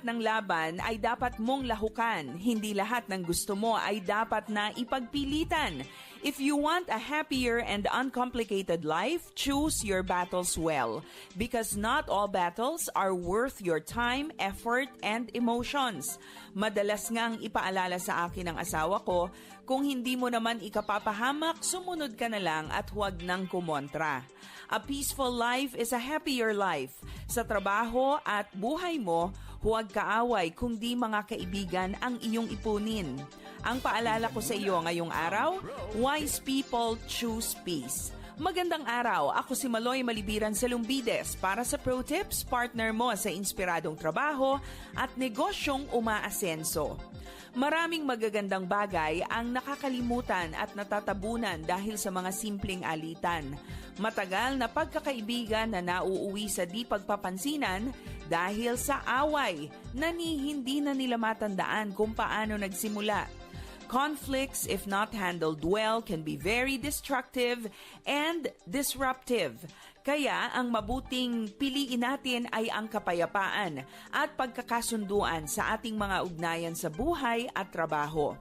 lahat ng laban ay dapat mong lahukan. Hindi lahat ng gusto mo ay dapat na ipagpilitan. If you want a happier and uncomplicated life, choose your battles well. Because not all battles are worth your time, effort, and emotions. Madalas ngang ipaalala sa akin ng asawa ko, kung hindi mo naman ikapapahamak, sumunod ka na lang at huwag nang kumontra. A peaceful life is a happier life. Sa trabaho at buhay mo, huwag kaaway kung di mga kaibigan ang iyong ipunin. Ang paalala ko sa iyo ngayong araw, wise people choose peace. Magandang araw, ako si Maloy Malibiran Salumbides para sa Pro Tips, partner mo sa inspiradong trabaho at negosyong umaasenso. Maraming magagandang bagay ang nakakalimutan at natatabunan dahil sa mga simpleng alitan. Matagal na pagkakaibigan na nauuwi sa di pagpapansinan dahil sa away na hindi na nila matandaan kung paano nagsimula. Conflicts, if not handled well, can be very destructive and disruptive. Kaya ang mabuting piliin natin ay ang kapayapaan at pagkakasunduan sa ating mga ugnayan sa buhay at trabaho.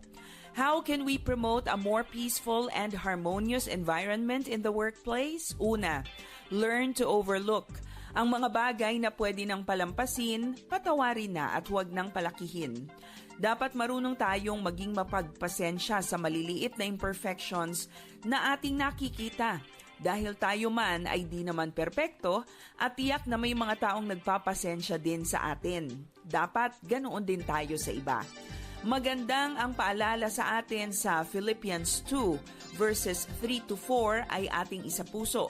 How can we promote a more peaceful and harmonious environment in the workplace? Una, learn to overlook. Ang mga bagay na pwede nang palampasin, patawarin na at huwag nang palakihin. Dapat marunong tayong maging mapagpasensya sa maliliit na imperfections na ating nakikita. Dahil tayo man ay di naman perpekto at tiyak na may mga taong nagpapasensya din sa atin. Dapat ganoon din tayo sa iba. Magandang ang paalala sa atin sa Philippians 2 verses 3-4 ay ating isapuso.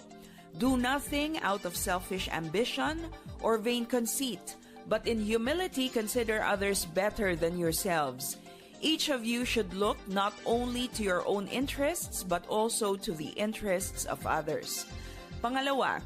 Do nothing out of selfish ambition or vain conceit, but in humility consider others better than yourselves. Each of you should look not only to your own interests, but also to the interests of others. Pangalawa,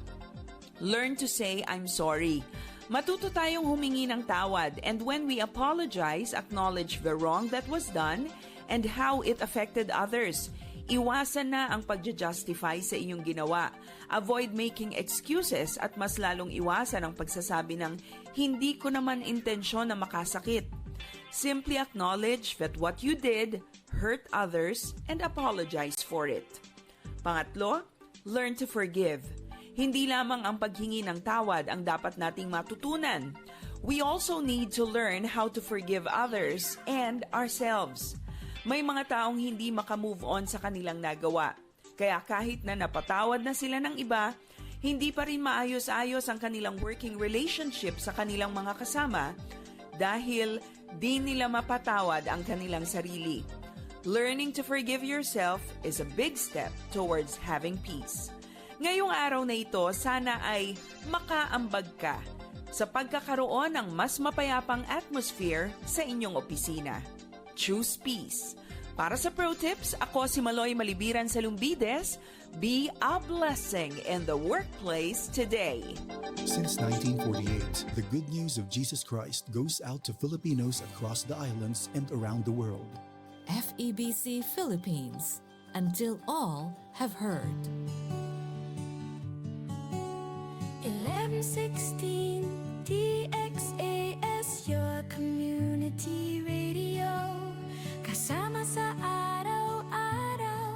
learn to say, I'm sorry. Matuto tayong humingi ng tawad, and when we apologize, acknowledge the wrong that was done and how it affected others. Iwasan na ang pagja-justify sa inyong ginawa. Avoid making excuses at mas lalong iwasan ang pagsasabi ng hindi ko naman intensyon na makasakit. Simply acknowledge that what you did hurt others and apologize for it. Pangatlo, learn to forgive. Hindi lamang ang paghingi ng tawad ang dapat nating matutunan. We also need to learn how to forgive others and ourselves. May mga taong hindi makamove on sa kanilang nagawa. Kaya kahit na napatawad na sila ng iba, hindi pa rin maayos-ayos ang kanilang working relationship sa kanilang mga kasama dahil di nila mapatawad ang kanilang sarili. Learning to forgive yourself is a big step towards having peace. Ngayong araw na ito, sana ay makaambag ka sa pagkakaroon ng mas mapayapang atmosphere sa inyong opisina. Choose peace. Para sa Pro Tips, ako si Maloy Malibiran Salumbides. Be a blessing in the workplace today. Since 1948, the good news of Jesus Christ goes out to Filipinos across the islands and around the world. FEBC Philippines, until all have heard. 1116 DXAS, your community radio. Kasama sa araw-araw,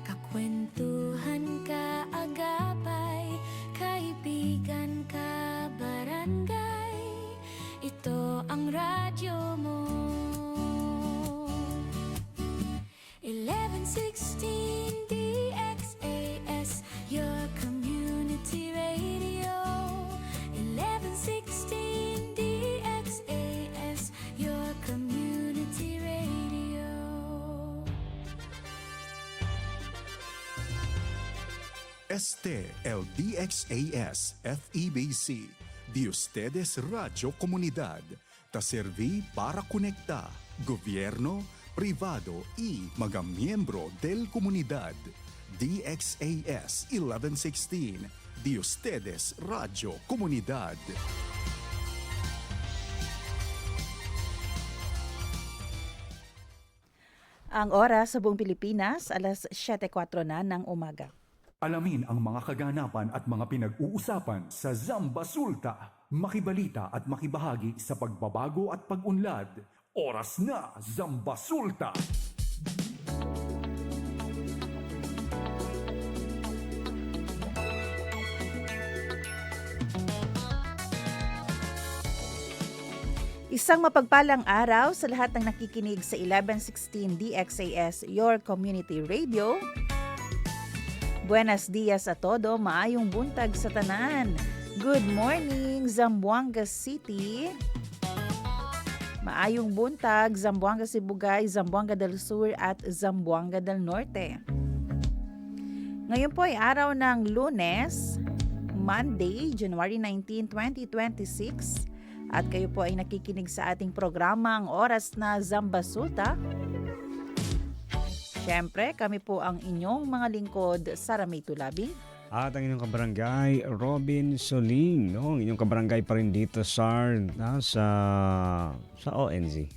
kakwentuhan ka agapay, kaibigan ka barangay. Ito ang radyo mo. 1116 DXAS, your community radio. 1116 DXAS, your community radio. Este el DXAS FEBC, de ustedes Radio Comunidad, ta serví para conectar gobierno, privado y mga miyembro del comunidad. DXAS 1116, de ustedes Radio Comunidad. Ang oras sa buong Pilipinas, alas 7:04 na ng umaga. Alamin ang mga kaganapan at mga pinag-uusapan sa Zamba Sulta. Makibalita at makibahagi sa pagbabago at pag-unlad. Oras na, Zamba Sulta! Isang mapagpalang araw sa lahat ng nakikinig sa 1116 DXAS, your community radio. Buenos dias a todo, maayong buntag sa tanan. Good morning, Zamboanga City. Maayong buntag, Zamboanga Sibugay, Zamboanga del Sur at Zamboanga del Norte. Ngayon po ay araw ng Lunes, Monday, January 19, 2026. At kayo po ay nakikinig sa ating programa ang Oras na Zamba Sulta. Siyempre, kami po ang inyong mga lingkod, Sara May Tulabing. At ang inyong kabarangay, Robin Soling. No? Ang inyong kabarangay pa rin dito, sa ONZ.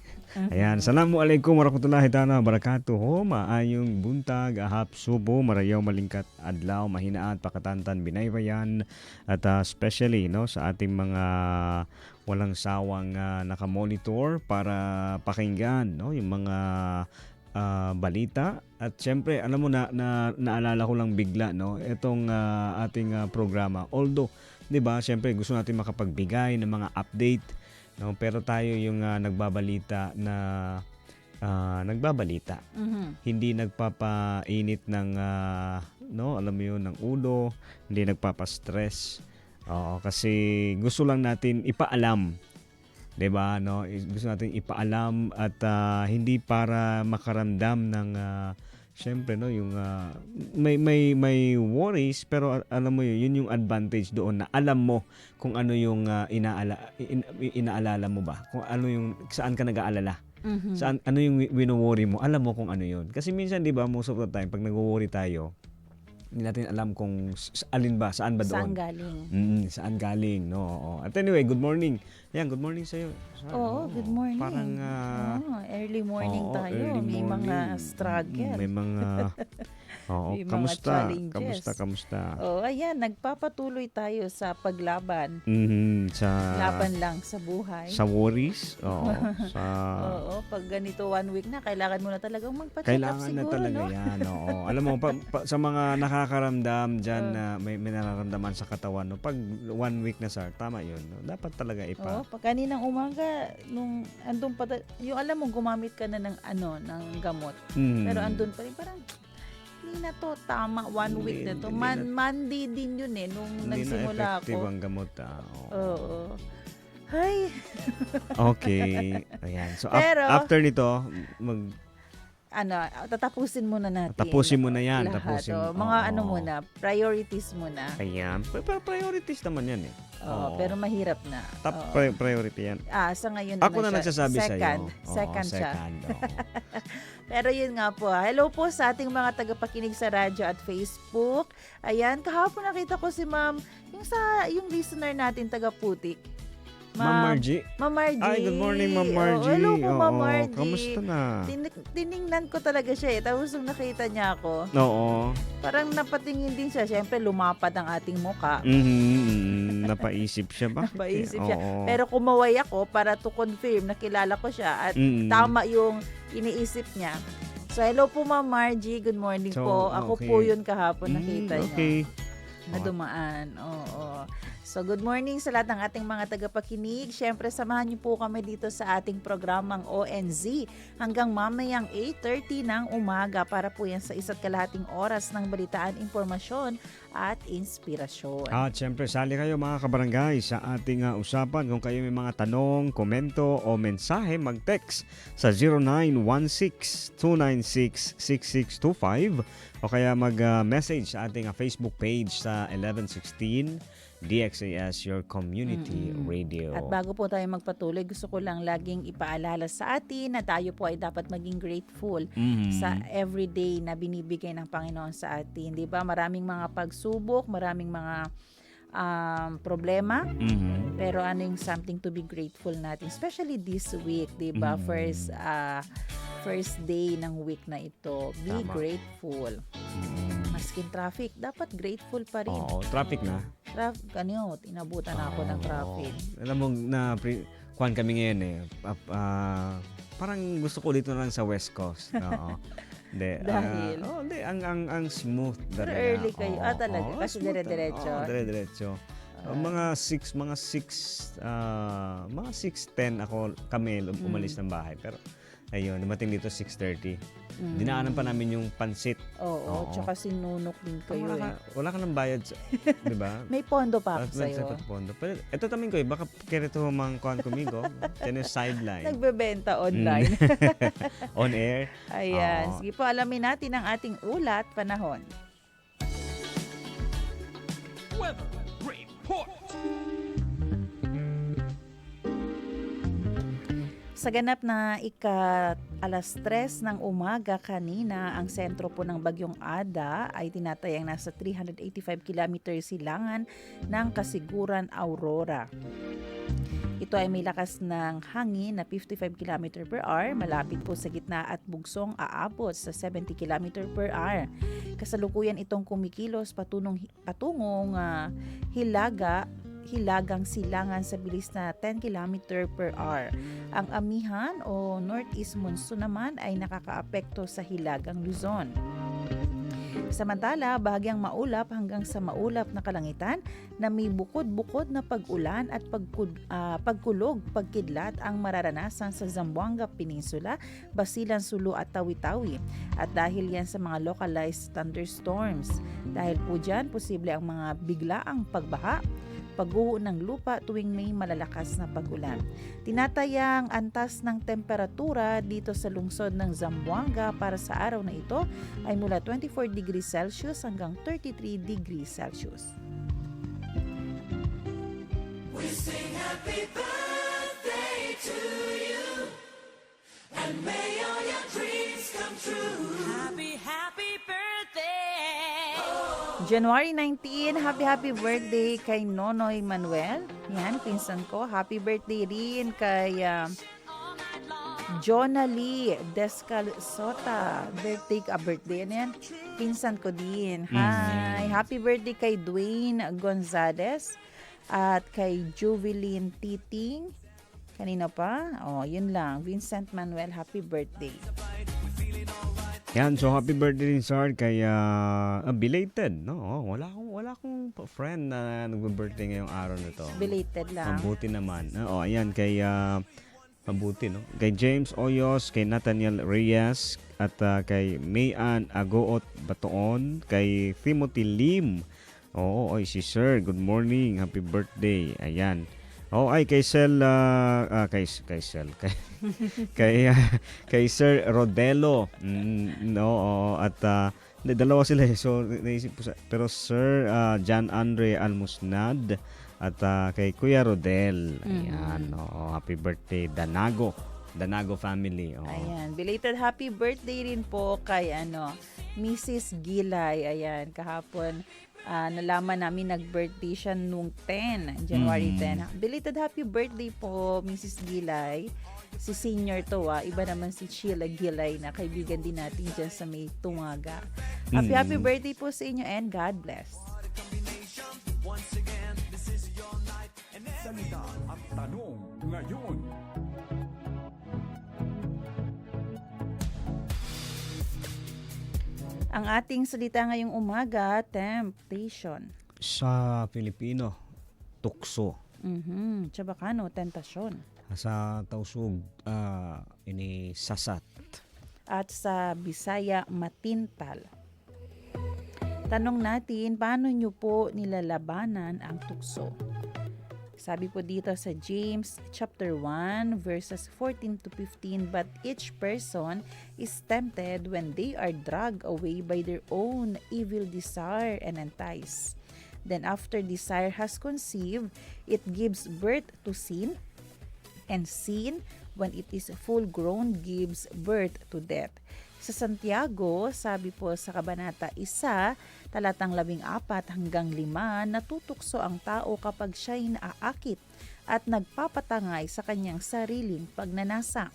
Ayan, Assalamualaikum warahmatullahi ta'ala barakatuh. Maayong buntag, ahap, subo, marayaw, malingkat, adlaw, mahinaan, pakatantan, binaybayan. At especially sa ating mga walang sawang nakamonitor para pakinggan yung mga balita. At syempre, alam mo naalala ko lang bigla itong ating programa. Although, 'di ba, syempre gusto natin makapagbigay ng mga update, pero tayo yung nagbabalita na nagbabalita. Mm-hmm. Hindi nagpapainit ng alam mo yun, ng ulo, hindi nagpapastress. Kasi gusto lang natin ipaalam. 'Di ba, gusto natin ipaalam at hindi para makaramdam ng syempre yung may worries, pero alam mo yun yung advantage doon na alam mo kung ano yung inaalala mo ba, kung ano yung saan ka nag-aalala. Mm-hmm. Saan ano yung wino-worry mo, alam mo kung ano yun. Kasi minsan 'di ba, most of the time pag nag-worry tayo, hindi natin alam kung alin ba, saan ba doon. Saan galing? Saan galing, no? At anyway, good morning. Yan, good morning sa iyo. Good morning. Parang early morning tayo. early May morning. mga struggle. May mga May mga kamusta? challenges. Kamusta? Ayan, nagpapatuloy tayo sa paglaban. Sa Laban lang sa buhay. sa worries, sa Pag ganito 1 week na, kailangan mo na talagang magpa-check up kailangan na siguro, talaga no? yan. Alam mo, sa mga nakakaramdam dyan na may nararamdaman sa katawan, pag 1 week na tama yun. Dapat talaga Pag kaninang umaga, nung andun pa, yung alam mo, gumamit ka na ng gamot. Pero andun pa rin, parang, hindi na to, tama, 1 week na to. Monday din yun nung hindi nagsimula na effective ako. ang gamot. Oo. Ay, Okay. Ayan. So, Pero, after nito, tatapusin muna natin. tapusin mo na yan. Lahat. Tapusin. Mga Oo. muna, priorities muna. Ayan. Priorities naman yan eh. Oo. Pero mahirap na. Top Oo. priority yan. Sa ngayon Ako na siya. nagsasabi sa iyo. Second siya. Oo. Pero yun nga po. Hello po sa ating mga tagapakinig sa radyo at Facebook. Ayan, kahapon nakita ko si Ma'am, yung listener natin taga-Putik. Ma'am Margie. Ma'am Margie. Ay, good morning, Ma'am Margie. Hello po, Ma'am Margie. Kamusta na? Tiningnan ko talaga siya eh. Tapos nung nakita niya ako, Oo. parang napatingin din siya. Siyempre, lumapad ang ating muka. Napaisip siya ba? Napaisip siya. Oo. Pero kumaway ako para to confirm na kilala ko siya at tama yung iniisip niya. So, hello po, Ma'am Margie. Good morning So, po. Ako okay. po yun kahapon nakita niyo. Okay. Na dumaan. Oo. So, good morning sa lahat ng ating mga tagapakinig. Siyempre, samahan niyo po kami dito sa ating programang ONZ hanggang mamayang 8:30 ng umaga para po yan sa isa't kalahating oras ng balitaan, impormasyon at inspirasyon. At siyempre, sali kayo mga kabarangay sa ating usapan. Kung kayo may mga tanong, komento o mensahe, mag-text sa 0916-296-6625 o kaya mag-message sa ating Facebook page sa 1116 DXAS, your community radio. At bago po tayo magpatuloy, gusto ko lang laging ipaalala sa atin na tayo po ay dapat maging grateful sa everyday na binibigay ng Panginoon sa atin. Di ba? Maraming mga pagsubok, maraming mga problema. Pero ano yung something to be grateful natin? Especially this week, di ba? First day ng week na ito. Be Tama. grateful. maskin traffic, dapat grateful pa rin. Oo, traffic na. Inabutan na ako ng traffic. Alam mo, kuhan kami ngayon eh. Parang gusto ko dito na lang sa West Coast. Oo. Hindi. Dahil? Hindi. Ang smooth. Pero talaga. early kayo. Talaga. Oo, Kasi smooth. dire-diretso. Oo, dire-diretso. Mga 6:10 kami umalis ng bahay. Pero ayun, dumating dito 6:30. Dinaanan pa namin yung pansit. Oo. Tsaka sinunok din kayo Wala ka ng bayad, di ba? May pondo pa ako At sa'yo. sa pondo. Pero ito tamin ko baka kerito mang kuhan kumigo. Yan yung sideline. Nagbebenta online. On air. Ayan. Oo. Sige po, alamin natin ang ating ulat panahon. Weather report. Sa ganap na alas 3 ng umaga kanina, ang sentro po ng Bagyong Ada ay tinatayang nasa 385 km silangan ng Kasiguran, Aurora. Ito ay may lakas ng hangin na 55 km per hour, malapit po sa gitna at bugsong aabot sa 70 km per hour. Kasalukuyan itong kumikilos patungong hilagang silangan sa bilis na 10 km per hour. Ang amihan o northeast monsoon naman ay nakakaapekto sa hilagang Luzon. Samantala, bahagyang maulap hanggang sa maulap na kalangitan na may bukod-bukod na pag-ulan at pagkulog, pagkidlat ang mararanasan sa Zamboanga Peninsula, Basilan, Sulu at Tawi-Tawi. At dahil yan sa mga localized thunderstorms. Dahil po dyan, posible ang mga biglaang pagbaha, pagguho ng lupa tuwing may malalakas na pag-ulan. Tinatayang antas ng temperatura dito sa lungsod ng Zamboanga para sa araw na ito ay mula 24 degrees Celsius hanggang 33 degrees Celsius. We sing happy birthday to you, and may all your dreams come true. Happy, happy birthday. January 19, happy birthday kay Nonoy Manuel. Yan, pinsan ko. Happy birthday rin kay Jonah Lee Descalzota. Birthday ano yan? Pinsan ko din. Hi! Happy birthday kay Dwayne Gonzalez at kay Juveline Titing. Kanina pa? Yun lang. Vincent Manuel, happy birthday. Yan, so happy birthday din sir kay belated, no? Wala akong friend na nagbe-birthday ngayong araw na to. Belated lang. Mabuti naman. Ayan kay mabuti, no? Kay James Oyos, kay Nathaniel Reyes at kay Mayan Agoot Batoon, kay Timothy Lim. Si sir, good morning, happy birthday. Ayan. Ay kay Sel kay Sir Rodelo. At dalawa sila so naisip ko pero Sir John Andre Almusnad at kay Kuya Rodel. Ayan, happy birthday Danago family. Ayan, belated happy birthday rin po kay Mrs. Gilay. Ayan, kahapon nalaman namin nag-birthday siya nung January 10. Belated happy birthday po, Mrs. Gilay. Si senior to iba naman si Sheila Gilay na kaibigan din natin dyan sa may Tungaga. Happy birthday po sa inyo and God bless. Salita at tanong ngayon. Ang ating salita ngayong umaga, temptation. Sa Filipino, tukso. Chabacano, tentasyon. Sa Tausug, ini sasat. At sa Bisaya, matintal. Tanong natin, paano nyo po nilalabanan ang tukso? Sabi po dito sa James chapter 1 verses 14 to 15, but each person is tempted when they are dragged away by their own evil desire and enticed. Then after desire has conceived, it gives birth to sin, and sin, when it is full grown, gives birth to death. Sa Santiago, sabi po sa Kabanata 1, talatang 14 hanggang 5, natutukso ang tao kapag siya'y naaakit at nagpapatangay sa kanyang sariling pagnanasa.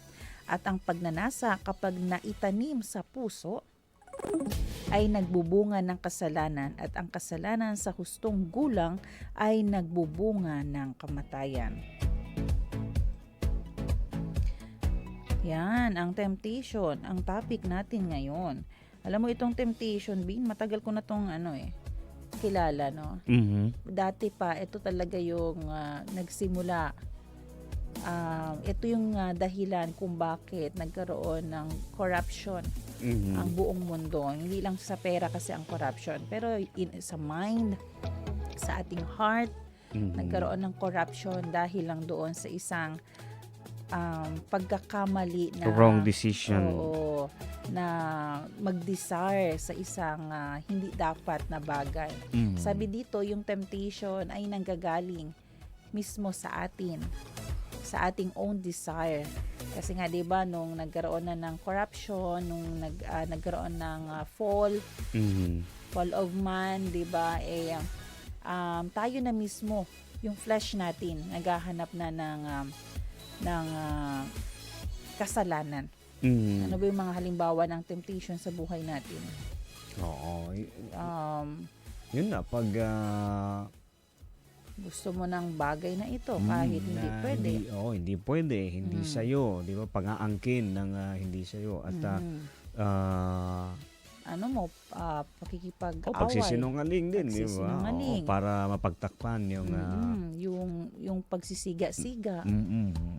At ang pagnanasa kapag naitanim sa puso, ay nagbubunga ng kasalanan at ang kasalanan sa hustong gulang ay nagbubunga ng kamatayan. Yan, ang temptation, ang topic natin ngayon. Alam mo itong temptation, Bin, matagal ko na tong kilala, no? Dati pa, ito talaga yung nagsimula. Ito yung dahilan kung bakit nagkaroon ng corruption ang buong mundo. Hindi lang sa pera kasi ang corruption, pero sa mind, sa ating heart, nagkaroon ng corruption dahil lang doon sa isang pagkakamali na Wrong decision. Oo, na mag-desire sa isang hindi dapat na bagay. Sabi dito, yung temptation ay nanggagaling mismo sa atin, sa ating own desire. Kasi nga 'di ba nung nagkaroon na ng corruption, nung nagkaroon ng fall of man, 'di ba? Tayo na mismo, yung flesh natin naghahanap na ng kasalanan. Ano ba yung mga halimbawa ng temptation sa buhay natin? Oo. Yun na, pag gusto mo ng bagay na ito kahit hindi pwede. Hindi pwede. Hindi sa'yo. Di ba? Pang-aangkin ng hindi sa'yo. At pakikipag-away. Pagsisinungaling din, di ba? Pagsisinungaling. Para mapagtakpan yung yung pagsisiga-siga,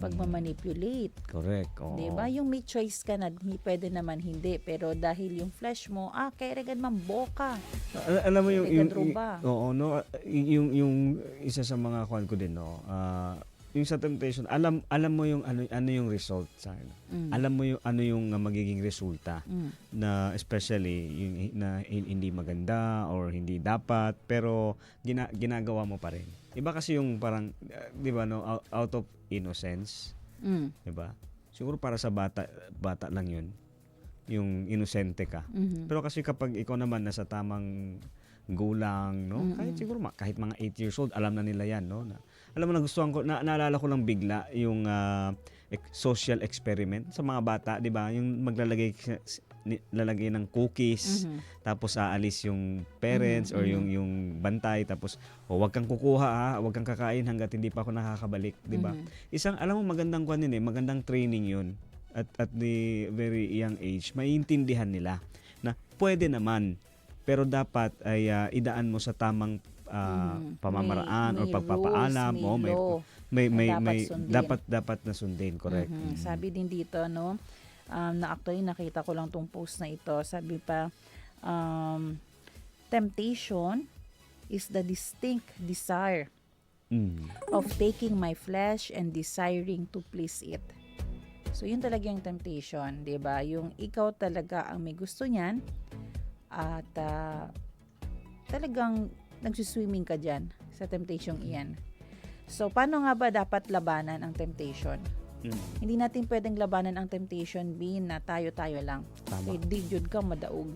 pagmamanipulate. correct. Oo. Di ba? Yung may choice ka na, pwede naman hindi. Pero dahil yung flesh mo, kaya regan mamboka. Alam mo yung yung isa sa mga kuan ko din, no. Yung sa temptation, alam mo yung ano yung result sa akin. Alam mo yung ano yung magiging resulta na especially yung na hindi maganda or hindi dapat, pero ginagawa mo pa rin. Iba kasi yung parang 'di ba, no, out of innocence. 'Di ba? Siguro para sa bata lang 'yun. Yung inosente ka. Pero kasi kapag ikaw naman nasa tamang gulang, no? Kahit mga 8 years old, alam na nila 'yan, no? Alam mo, nagustuhan ko, naalala ko lang bigla yung social experiment sa mga bata, 'di ba? Yung lalagay ng cookies, tapos aalis yung parents or yung bantay, tapos wag kang kukuha, wag kang kakain hangga't hindi pa ako nakakabalik, 'di ba? Alam mo, magandang magandang training 'yun at the very young age. Maiintindihan nila na pwede naman, pero dapat ay idaan mo sa tamang pamamaraan or pagpapaalam. May dapat na sundin, correct. Sabi din dito, no, na actually nakita ko lang tong post na ito. Sabi pa, temptation is the distinct desire of taking my flesh and desiring to please it. So yun talaga yung temptation, 'di ba? Yung ikaw talaga ang may gusto niyan at talagang nagsiswimming ka dyan sa temptation iyan. So, paano nga ba dapat labanan ang temptation? Hindi natin pwedeng labanan ang temptation, Bin, na tayo-tayo lang. Kaya di jud ka madaog.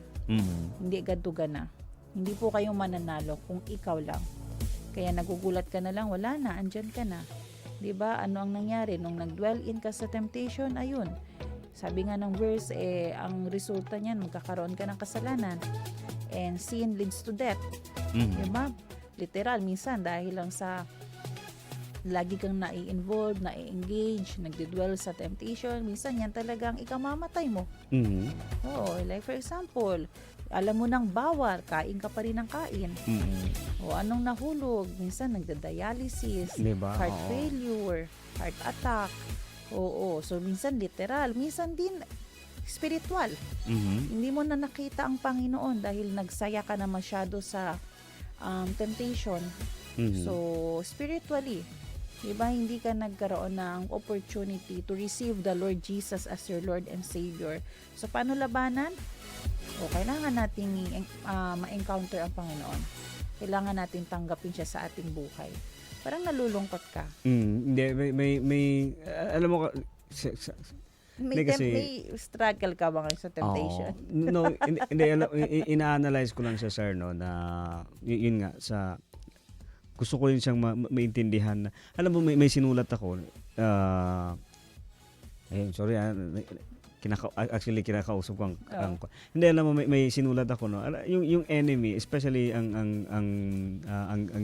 Hindi gadtugan na. Hindi po kayong mananalo kung ikaw lang. Kaya nagugulat ka na lang, wala na, andyan ka na. 'Di ba? Ano ang nangyari? Nung nag-dwell in ka sa temptation, ayun. Sabi nga ng verse, ang resulta niyan, magkakaroon ka ng kasalanan. And sin leads to death. Diba? Literal, minsan dahil lang sa lagi kang nai-involve, nai-engage, nagdidwell sa temptation, minsan yan talagang ikamamatay mo. Oo, like for example, alam mo nang bawal, kain ka pa rin ng kain. O anong nahulog, minsan nagda-dialysis, diba? heart failure, heart attack. Oo, so minsan literal, minsan din spiritual. Hindi mo na nakita ang Panginoon dahil nagsaya ka na masyado sa temptation. So, spiritually, diba, hindi ka nagkaroon ng opportunity to receive the Lord Jesus as your Lord and Savior. So, paano labanan? Kailangan natin ma-encounter ang Panginoon. Kailangan natin tanggapin siya sa ating buhay. Parang nalulungkot ka. Hindi, may alam mo, may struggle ka ba ngayon sa temptation? No, hindi, ina-analyze ko lang siya, sir, no, na yun nga, gusto ko rin siyang maintindihan. Alam mo, may sinulat ako, ayun, sorry, Actually kinakausap ko hindi, alam mo, may sinulat ako, no, yung enemy, especially ang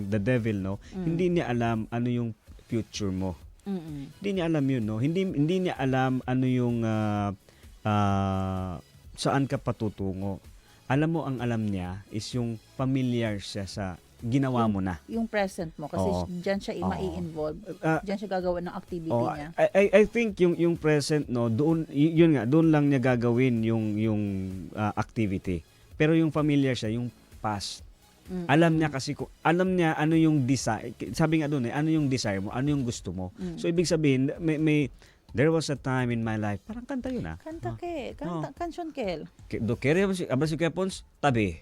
the devil, no, hindi niya alam ano yung future mo. Hindi niya alam yun, no, hindi niya alam ano yung saan ka patutungo. Alam mo, ang alam niya is yung familiar siya sa ginawa mo na. Yung present mo kasi Oo. diyan siya Oo. mai-involve. Diyan siya gagawa ng activity Oh, niya. I think yung present, no, doon yun nga, doon lang niya gagawin yung activity. Pero yung familiar siya, yung past. Alam niya kasi alam niya ano yung desire. Sabi nga doon, ano yung desire mo, ano yung gusto mo. So ibig sabihin, may there was a time in my life, parang kanta yun, Kanta kansyon kel. Do kere abas yung Pons, tabi.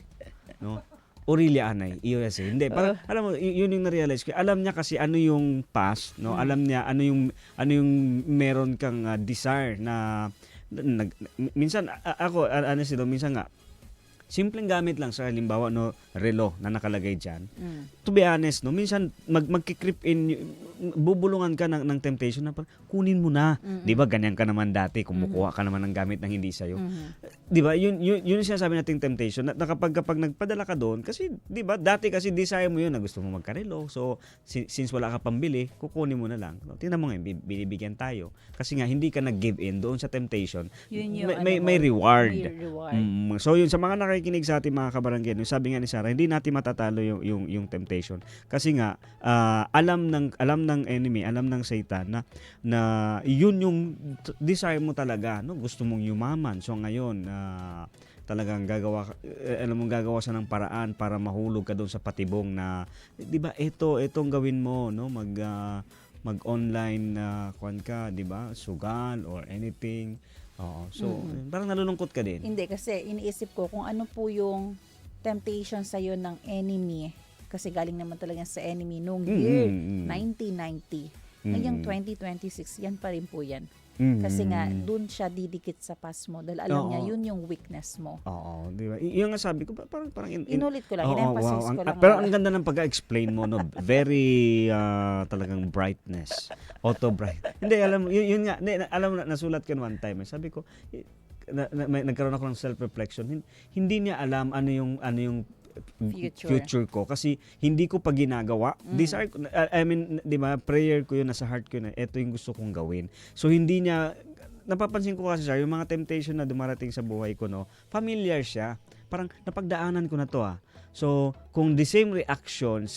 No? Aurelia Anay, EOS. Hindi, parang alam mo, yun yung na-realize ko. Alam niya kasi ano yung past, no? Alam niya ano yung meron kang desire na minsan ako honestly, minsan nga simpleng gamit lang, sa halimbawa, no, relo na nakalagay diyan. To be honest, no, minsan magki-creep in, bubulungan ka ng temptation na parang, kunin mo na. 'Di ba ganyan ka naman dati, kumukuha ka naman ng gamit na hindi sa'yo. 'Di ba? Yun yung sinasabi nating temptation na kapag nagpadala ka doon, kasi 'di ba, dati kasi desire mo yun na gusto mo magkarelo. So since wala ka pambili, kukunin mo na lang. No, tingnan mo ngayon, binibigyan tayo. Kasi nga hindi ka nag-give in doon sa temptation. May reward. So yun, sa mga nakikinig sa ating mga kabarangay, sabi nga ni Sarah, hindi natin matatalo yung temptation. Kasi nga alam ng enemy, alam ng Satan na yun yung desire mo talaga, no? Gusto mong yumaman. So ngayon, talagang gagawa siya ng paraan para mahulog ka doon sa patibong na, 'di ba? Itong gawin mo, no? Mag-online kuan ka, 'di ba? Sugal or anything. Oo. So, parang nalulungkot ka din. Hindi, kasi iniisip ko kung ano po yung temptation sa'yo ng enemy. Kasi galing naman talaga sa enemy noong year 1990. Ngayong 2026, yan pa rin po yan. Kasi nga, dun siya didikit sa past mo. Dahil alam niya, yun yung weakness mo. Oo, di ba? Yung nga sabi ko, parang inulit ko lang, in-emphasize ko lang. Pero ang ganda ng pag-explain mo, no? Very talagang brightness. Auto-bright. Hindi, alam mo, yun nga, alam mo, nasulat ko one time. Sabi ko, nagkaroon ako ng self-reflection. Hindi niya alam ano yung future ko kasi hindi ko pa ginagawa. Desire ko, I mean, 'di ba, prayer ko yun, nasa heart ko na ito yung gusto kong gawin. So hindi niya, napapansin ko kasi siya, yung mga temptation na dumarating sa buhay ko, no, familiar siya. Parang napagdaanan ko na to. So kung the same action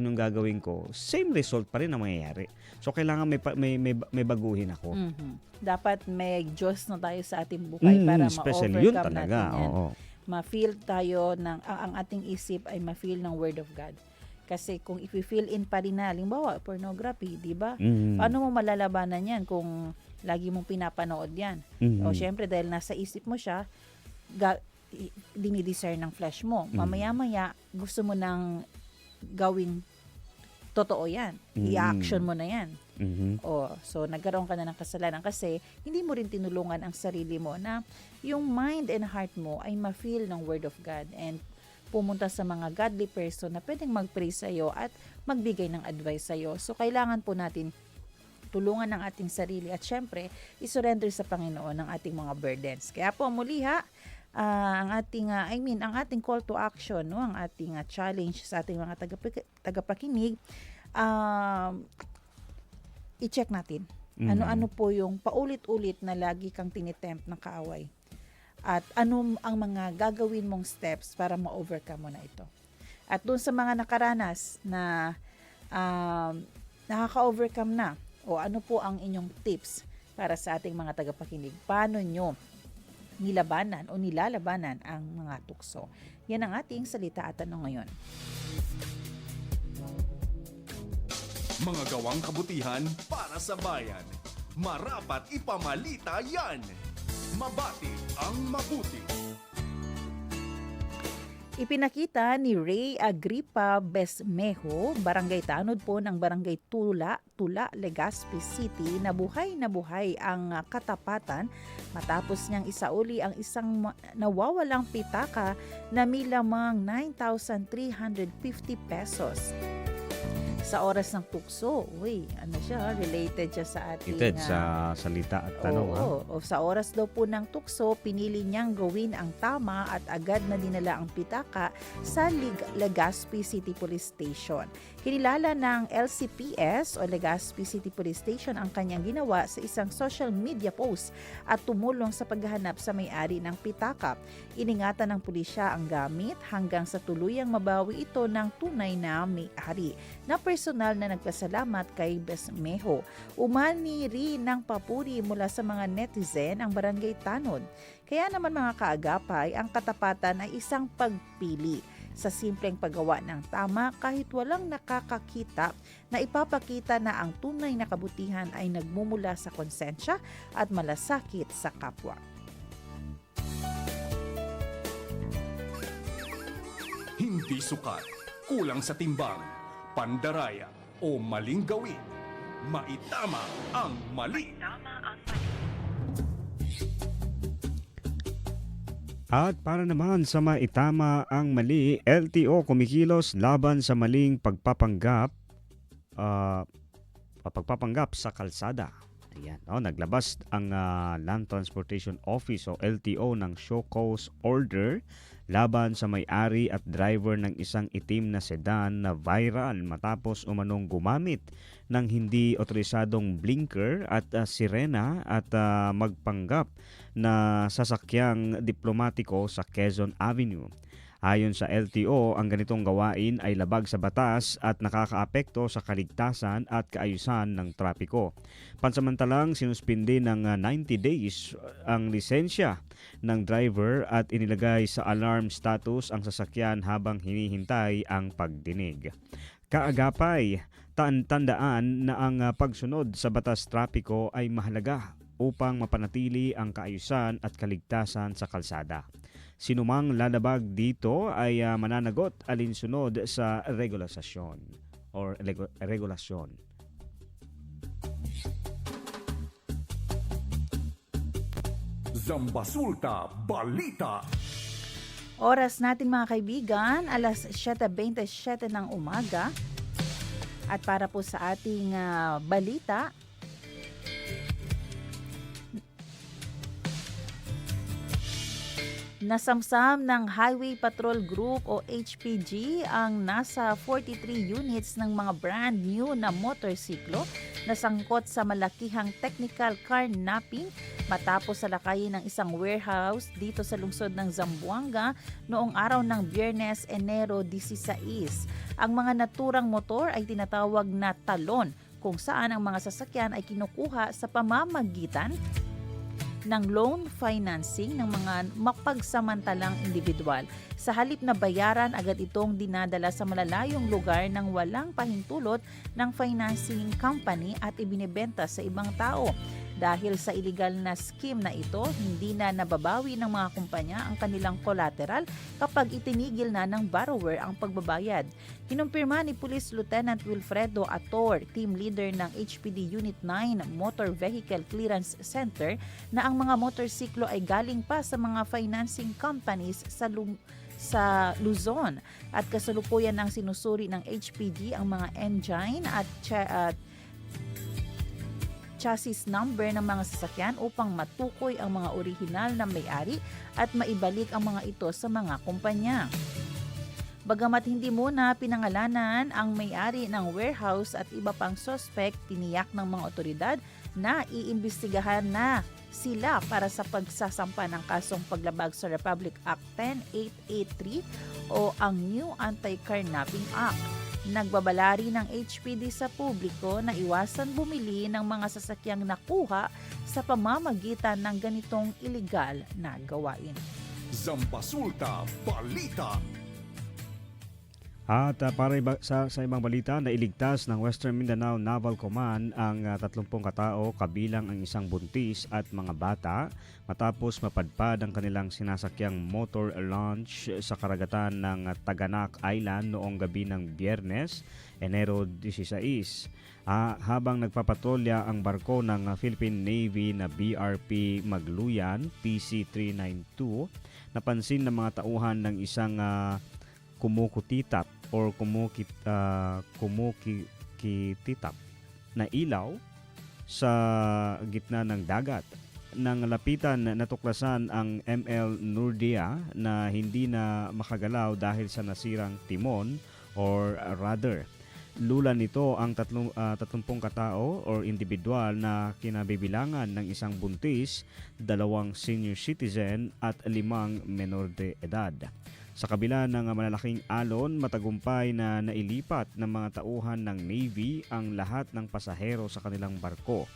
yung gagawin ko, same result pa rin ang mangyayari. So kailangan may baguhin ako. Dapat may Diyos na tayo sa ating buhay para especially yun ma-overcome talaga. natin yan. Oo. Ma-feel tayo ang ating isip ay ma-feel ng Word of God. Kasi kung if we feel in pa rin na, halimbawa, pornography, di ba? Paano mo malalabanan yan kung lagi mong pinapanood yan? O syempre, dahil nasa isip mo siya, dinidesire ng flesh mo. Mamaya-maya, gusto mo nang gawing totoo yan. I-action mo na yan. So nagkaroon ka na ng kasalanan kasi hindi mo rin tinulungan ang sarili mo na yung mind and heart mo ay ma-feel ng Word of God and pumunta sa mga godly person na pwedeng mag-pray sa'yo at magbigay ng advice sa'yo. So kailangan po natin tulungan ng ating sarili at syempre isurrender sa Panginoon ang ating mga burdens. Kaya po muli ang ating call to action, no, ang ating challenge sa ating mga tagapakinig, i-check natin. Ano-ano po yung paulit-ulit na lagi kang tinitempt ng kaaway. At ano ang mga gagawin mong steps para ma-overcome mo na ito. At doon sa mga nakaranas na nakaka-overcome na, o ano po ang inyong tips para sa ating mga tagapakinig? Paano nyo nilalabanan ang mga tukso? Yan ang ating salita at tanong ngayon. Mga gawang kabutihan para sa bayan. Marapat ipamalita yan. Mabati ang mabuti. Ipinakita ni Ray Agripa Besmejo, barangay tanod po ng barangay Tula, Legazpi City, na buhay ang katapatan matapos niyang isauli ang isang nawawalang pitaka na may lamang 9,350 pesos. Sa oras ng tukso, ano siya, related siya sa ating Related sa salita at tanong. O sa oras daw po ng tukso, pinili niyang gawin ang tama at agad na dinala ang pitaka sa Legazpi City Police Station. Kinilala ng LCPS o Legazpi City Police Station ang kanyang ginawa sa isang social media post at tumulong sa paghahanap sa may-ari ng pitaka. Iningatan ng pulisya ang gamit hanggang sa tuluyang mabawi ito ng tunay na may-ari na personal na nagpasalamat kay Besmejo. Umani rin ng papuri mula sa mga netizen ang Barangay Tanod. Kaya naman mga kaagapay, ang katapatan ay isang pagpili sa simpleng paggawa ng tama kahit walang nakakakita na ipapakita na ang tunay na kabutihan ay nagmumula sa konsensya at malasakit sa kapwa. Hindi sukat, kulang sa timbang, pandaraya o maling gawin. Maitama ang mali. At para naman sa maitama ang mali, LTO kumikilos laban sa maling pagpapanggap sa kalsada. Ayan, naglabas ang Land Transportation Office o LTO ng show cause order laban sa may-ari at driver ng isang itim na sedan na viral matapos umanong gumamit ng hindi otorisadong blinker at sirena at magpanggap na sasakyang diplomatiko sa Quezon Avenue. Ayon sa LTO, ang ganitong gawain ay labag sa batas at nakakaapekto sa kaligtasan at kaayusan ng trapiko. Pansamantalang sinuspindi ng 90 days ang lisensya ng driver at inilagay sa alarm status ang sasakyan habang hinihintay ang pagdinig. Kaagapay, tandaan na ang pagsunod sa batas trapiko ay mahalaga upang mapanatili ang kaayusan at kaligtasan sa kalsada. Sinumang lalabag dito ay mananagot alinsunod sa regulasyon or regulasyon. Zambasulta Balita. Oras natin mga kaibigan, alas 7:27 ng umaga. At para po sa ating balita, nasamsam ng Highway Patrol Group o HPG ang nasa 43 units ng mga brand new na motorsiklo na sangkot sa malakihang technical carnapping matapos salakayin ng isang warehouse dito sa lungsod ng Zamboanga noong araw ng Biyernes, Enero 16. Ang mga naturang motor ay tinatawag na talon kung saan ang mga sasakyan ay kinukuha sa pamamagitan ng loan financing ng mga mapagsamantalang individual. Sa halip na bayaran, agad itong dinadala sa malalayong lugar ng walang pahintulot ng financing company at ibinebenta sa ibang tao. Dahil sa illegal na scheme na ito, hindi na nababawi ng mga kumpanya ang kanilang collateral kapag itinigil na ng borrower ang pagbabayad. Kinumpirma ni Police Lieutenant Wilfredo Ator, team leader ng HPD Unit 9 Motor Vehicle Clearance Center, na ang mga motorsiklo ay galing pa sa mga financing companies sa Luzon at kasalukuyan ng sinusuri ng HPD ang mga engine at chassis number ng mga sasakyan upang matukoy ang mga orihinal na may-ari at maibalik ang mga ito sa mga kumpanya. Bagamat hindi muna pinangalanan ang may-ari ng warehouse at iba pang suspect, tiniyak ng mga otoridad na iimbestigahan na sila para sa pagsasampa ng kasong paglabag sa Republic Act 10883 o ang New Anti-Carnapping Act. Nagbabala rin ng HPD sa publiko na iwasan bumili ng mga sasakyang nakuha sa pamamagitan ng ganitong iligal na gawain. Zambasulta Balita. At para sa ibang balita, nailigtas ng Western Mindanao Naval Command ang 30 katao kabilang ang isang buntis at mga bata matapos mapadpad ang kanilang sinasakyang motor launch sa karagatan ng Taganak Island noong gabi ng Biyernes, Enero 16. Habang nagpapatrolya ang barko ng Philippine Navy na BRP Magluyan PC-392, napansin ng mga tauhan ng isang kumukutitat or kumukititap na ilaw sa gitna ng dagat. Nang lapitan, natuklasan ang ML Nurdia na hindi na makagalaw dahil sa nasirang timon or rudder. Lula nito ang 30 katao or individual na kinabibilangan ng isang buntis, 2 senior citizen at 5 menor de edad. Sa kabila ng malalaking alon, matagumpay na nailipat ng mga tauhan ng Navy ang lahat ng pasahero sa kanilang barko.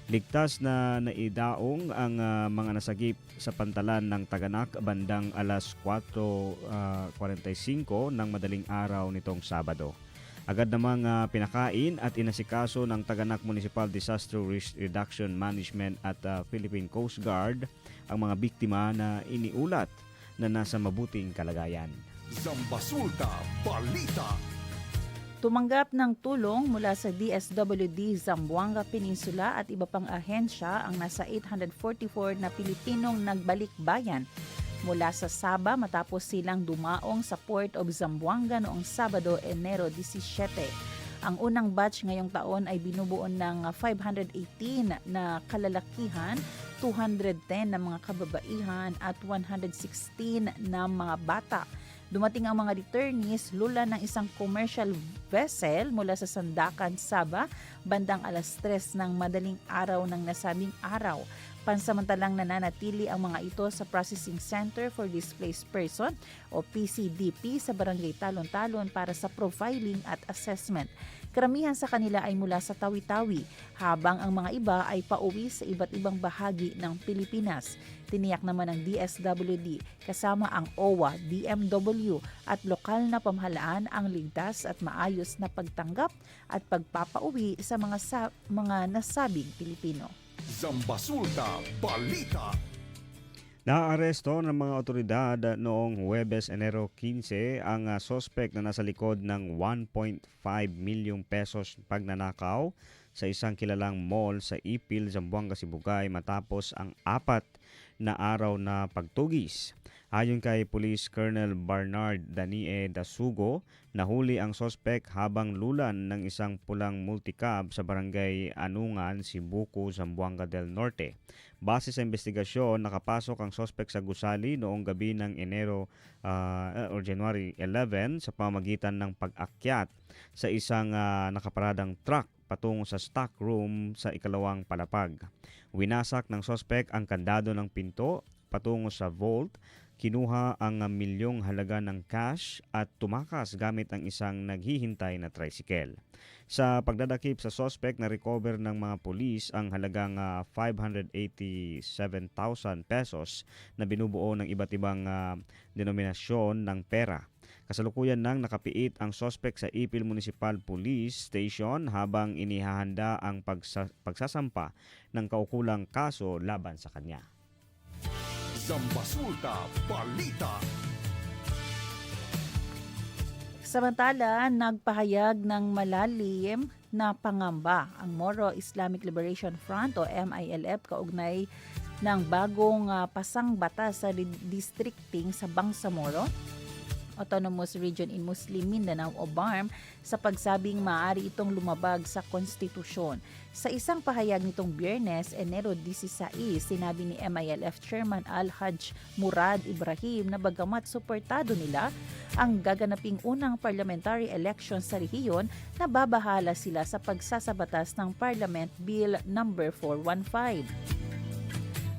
Ligtas na naidaong ang mga nasagip sa pantalan ng Taganak bandang alas 4:45 ng madaling araw nitong Sabado. Agad namang pinakain at inasikaso ng Taganak Municipal Disaster Risk Reduction Management at Philippine Coast Guard ang mga biktima na iniulat na nasa mabuting kalagayan. Zambasulta Balita. Tumanggap ng tulong mula sa DSWD Zamboanga Peninsula at iba pang ahensya ang nasa 844 na Pilipinong nagbalik bayan mula sa Sabah matapos silang dumaong sa Port of Zamboanga noong Sabado, Enero 17. Ang unang batch ngayong taon ay binubuo ng 518 na kalalakihan, 210 na mga kababaihan at 116 na mga bata. Dumating ang mga returnees lula ng isang commercial vessel mula sa Sandakan, Sabah, bandang alas 3 ng madaling araw ng nasabing araw. Pansamantalang nananatili ang mga ito sa Processing Center for Displaced Person o PCDP sa Barangay Talon-Talon para sa profiling at assessment. Karamihan sa kanila ay mula sa Tawi-Tawi, habang ang mga iba ay pauwi sa iba't ibang bahagi ng Pilipinas. Tiniyak naman ng DSWD kasama ang OWA, DMW at lokal na pamahalaan ang ligtas at maayos na pagtanggap at pagpapauwi sa mga nasabing Pilipino. Zambasulta Balita. Naaresto ng mga otoridad noong Huwebes, Enero 15 ang suspect na nasa likod ng 1.5 milyong pesos pagnanakaw sa isang kilalang mall sa Ipil, Zamboanga, Sibugay matapos ang 4 na araw na pagtugis. Ayon kay Police Colonel Bernard Danie Dasugo, nahuli ang suspect habang lulan ng isang pulang multicab sa barangay Anungan, Sibuco, Zamboanga del Norte. Base sa investigasyon, nakapasok ang suspect sa gusali noong gabi ng January 11 sa pamamagitan ng pag-akyat sa isang nakaparadang truck patungo sa stock room sa ikalawang palapag. Winasak ng suspect ang kandado ng pinto patungo sa vault, kinuha ang milyong halaga ng cash at tumakas gamit ang isang naghihintay na tricycle. Sa pagdadakip sa suspect, na-recover ng mga pulis ang halagang 587,000 pesos na binubuo ng iba't ibang denominasyon ng pera. Kasalukuyan nang nakapiit ang suspect sa Ipil Municipal Police Station habang inihahanda ang pagsasampa ng kaukulang kaso laban sa kanya. Zambasulta Balita. Samantala, nagpahayag ng malalim na pangamba ang Moro Islamic Liberation Front o MILF kaugnay ng bagong pasang batas sa redistricting sa Bangsamoro Autonomous Region in Muslim Mindanao o BARM sa pagsabing maaari itong lumabag sa konstitusyon. Sa isang pahayag nitong Biyernes, Enero 16, sinabi ni MILF Chairman Al-Hajj Murad Ibrahim na bagamat suportado nila ang gaganaping unang parliamentary election sa rehiyon, nababahala sila sa pagsasabatas ng Parliament Bill No. 415.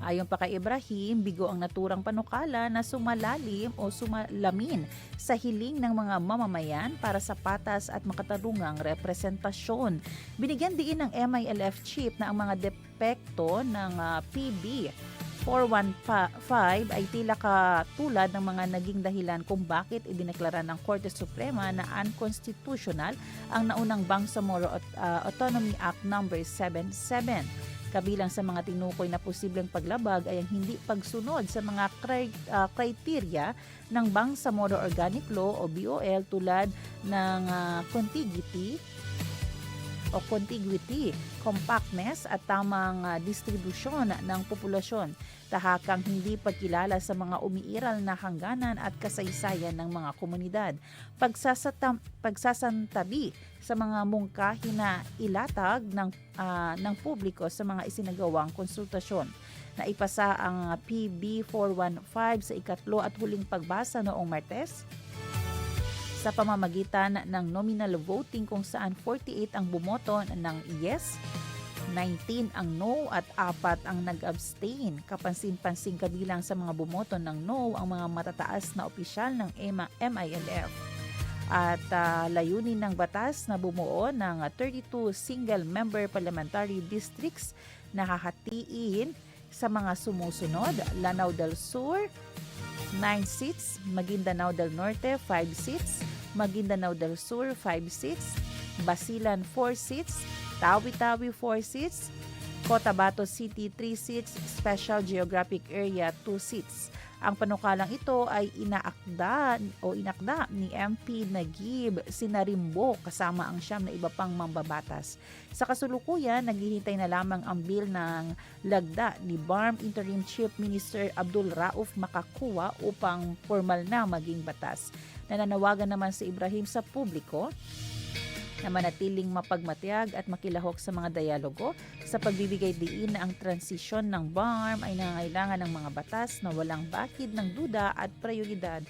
Ayon pa kay Ibrahim, bigo ang naturang panukala na sumalalim o sumalamin sa hiling ng mga mamamayan para sa patas at makatarungang representasyon. Binigyan diin ng MILF chief na ang mga depekto ng PB 415 ay tila katulad ng mga naging dahilan kung bakit idineklara ng Korte Suprema na unconstitutional ang naunang Bangsamoro Autonomy Act No. 77. Kabilang sa mga tinukoy na posibleng paglabag ay ang hindi pagsunod sa mga kriteria ng Bangsamoro Organic Law o BOL tulad ng contiguity, o contiguity, compactness at tamang distribusyon ng populasyon, tahakang hindi pagkilala sa mga umiiral na hangganan at kasaysayan ng mga komunidad, pagsasantabi sa mga mungkahi na ilatag ng publiko sa mga isinagawang konsultasyon. Naipasa ang PB 415 sa ikatlo at huling pagbasa noong Martes sa pamamagitan ng nominal voting kung saan 48 ang bumoto ng yes, 19 ang no at 4 ang nag-abstain. Kapansin-pansing kabilang sa mga bumoto ng no ang mga matataas na opisyal ng MILF. At layunin ng batas na bumuo ng 32 single-member parliamentary districts na hahatiin sa mga sumusunod: Lanao del Sur, 9 seats, Maguindanao del Norte, 5 seats, Maguindanao del Sur, 5 seats, Basilan, 4 seats, Tawi-Tawi, 4 seats, Cotabato City, 3 seats, Special Geographic Area, 2 seats. Ang panukalang ito ay inakda ni MP Naguib Sinarimbo kasama ang 9 na iba pang mambabatas. Sa kasulukuyan, naghihintay na lamang ang bill ng lagda ni BARM Interim Chief Minister Abdul Rauf makakuha upang formal na maging batas. Nananawagan naman si Ibrahim sa publiko na manatiling mapagmatiyag at makilahok sa mga dialogo sa pagbibigay diin na ang transisyon ng BARM ay nangangailangan ng mga batas na walang bakid ng duda at prioridad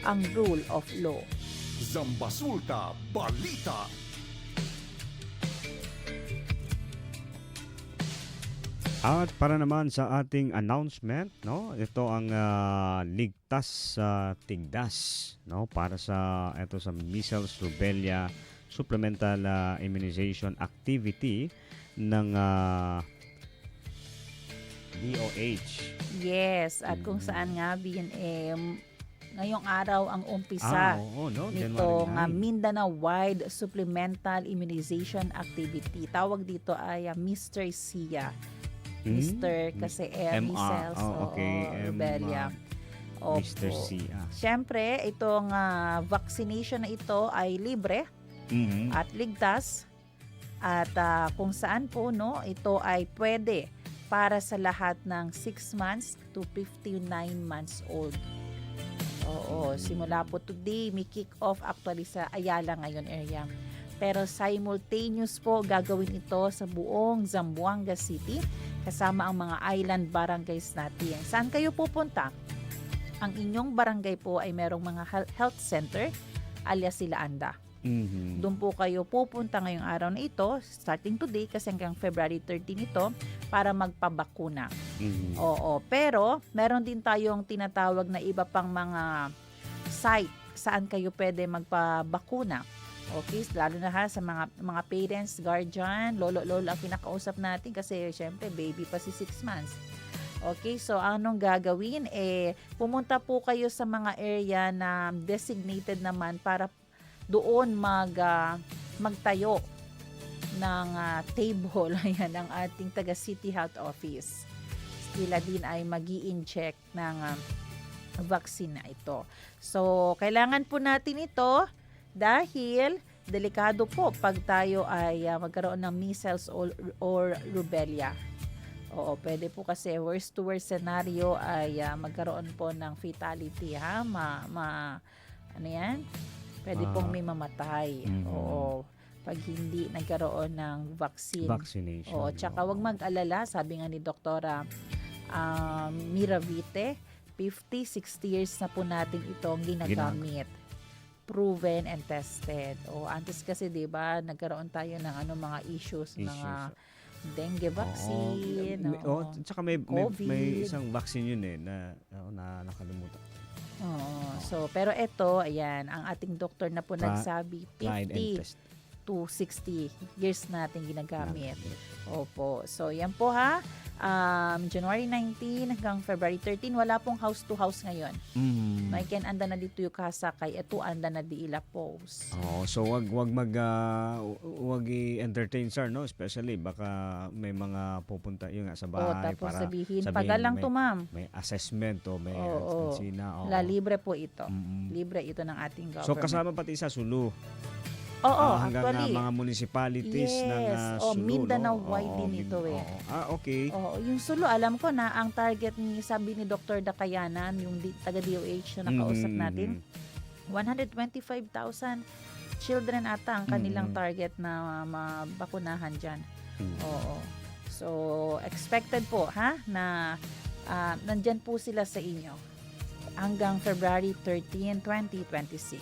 ang rule of law. Zambasulta Balita. At para naman sa ating announcement, no, ito ang ligtas sa tigdas, no, para sa measles, rubella supplemental immunization activity ng DOH. Yes, at kung saan nga ngayong araw ang umpisa nitong Mindanao-wide Supplemental Immunization Activity. Tawag dito ay Mr. SIA. Mr. kasi measles, rubella. Mr. SIA. Siyempre, itong vaccination na ito ay libre at ligtas at kung saan po ito ay pwede para sa lahat ng 6 months to 59 months old. Oo, simula po today may kick-off actually sa Ayala ngayon area. Pero simultaneous po gagawin ito sa buong Zamboanga City kasama ang mga island barangays natin. Saan kayo pupunta? Ang inyong barangay po ay merong mga health center alias Silaanda. Doon po kayo pupunta ngayong araw na ito, starting today kasi hanggang February 13 ito, para magpabakuna. Oo, pero meron din tayong tinatawag na iba pang mga site saan kayo pwede magpabakuna. Okay, lalo na sa mga parents, guardian, lolo ang kinakausap natin kasi syempre baby pa si 6 months. Okay, so anong gagawin? Pumunta po kayo sa mga area na designated naman para doon magtayo ng table ayan ng ating taga City Health Office. Sila din ay magi-inject ng vaccine na ito. So, kailangan po natin ito dahil delikado po pag tayo ay magkaroon ng measles or rubella. Oo, pwede po kasi worst to worst scenario ay magkaroon po ng fatality ano yan? Pwede pong may mamatay. Oo. Pag hindi nagkaroon ng vaccination. Oo, tsaka wag mag-alala, sabi nga ni Doktora Miravite, 50, 60 years na po natin itong ginagamit. Proven and tested. O antes kasi 'di ba, nagkaroon tayo ng mga issues. Mga dengue vaccine, tsaka may isang vaccine yun na nakalimutan. So pero ito, ayan, ang ating doktor na po nagsabi 50 to 60 years natin ginagamit. Opo. So yan po January 19 hanggang February 13 wala pong house to house ngayon. May ken anda na dito yung kasa kay eto anda na di ila post. So wag i-entertain sir, no, especially baka may mga pupunta yung sa bahay tapos para sabihin pagalang to ma'am. May assessment may libre po ito. Libre ito ng ating government. So kasama pati sa Sulu. Oo, hanggang actually. mga municipalities ng Yes. Sulu, Mindanao no? wide din ito eh. Okay. Oo, yung Sulu, alam ko na ang target ni, sabi ni Dr. Dakayanan, yung taga-DOH na nakausap natin, 125,000 children ata ang kanilang target na mabakunahan dyan. Oo. So, expected po na nandyan po sila sa inyo hanggang February 13, 2026.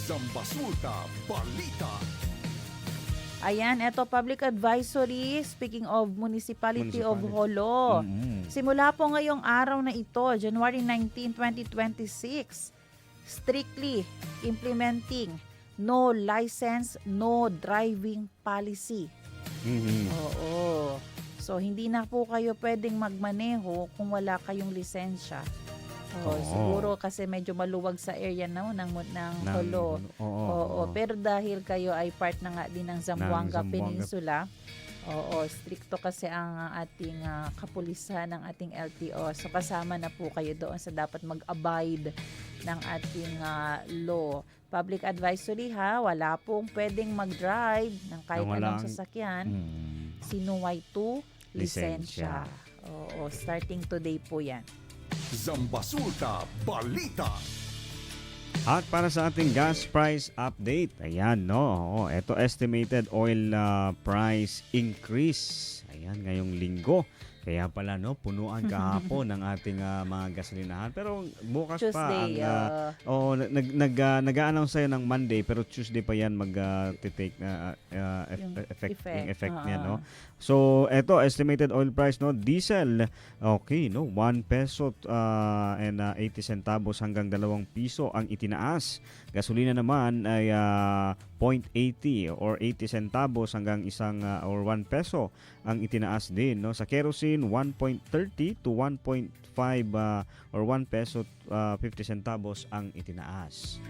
Zambasulta Balita. Ayan, eto public advisory. Speaking of Municipality of Jolo. Simula po ngayong araw na ito, January 19, 2026, strictly implementing no license, no driving policy. Oo. So, hindi na po kayo pwedeng magmaneho kung wala kayong lisensya. Siguro kasi medyo maluwag sa area ng Jolo. Oo. Pero dahil kayo ay part na nga din ng Zamboanga Peninsula, stricto kasi ang ating kapulisan ng ating LTO. So kasama na po kayo doon sa dapat mag-abide ng ating law. Public advisory wala pong pwedeng mag-drive ng kahit anong sasakyan. Sinuway to lisensya. Oo, starting today po yan. Zambasulta Balita. At para sa ating gas price update, ayan, no? Ito estimated oil price increase. Ayan, ngayong linggo. Kaya pala, no, punuan kahapon ng ating mga gasolinahan. Pero bukas Tuesday, pa ang nag-a-announce sa'yo ng Monday, pero Tuesday pa yan mag-take yung effect niya, no? So, eto estimated oil price, no, diesel, okay, no, 1 peso and 80 centavos hanggang 2 piso ang itinaas. Gasolina naman ay 0.80 or 80 centavos hanggang 1 peso ang itinaas din, no? Sa kerosene, 1.30 to 1.5 or 1 peso 50 centavos ang itinaas.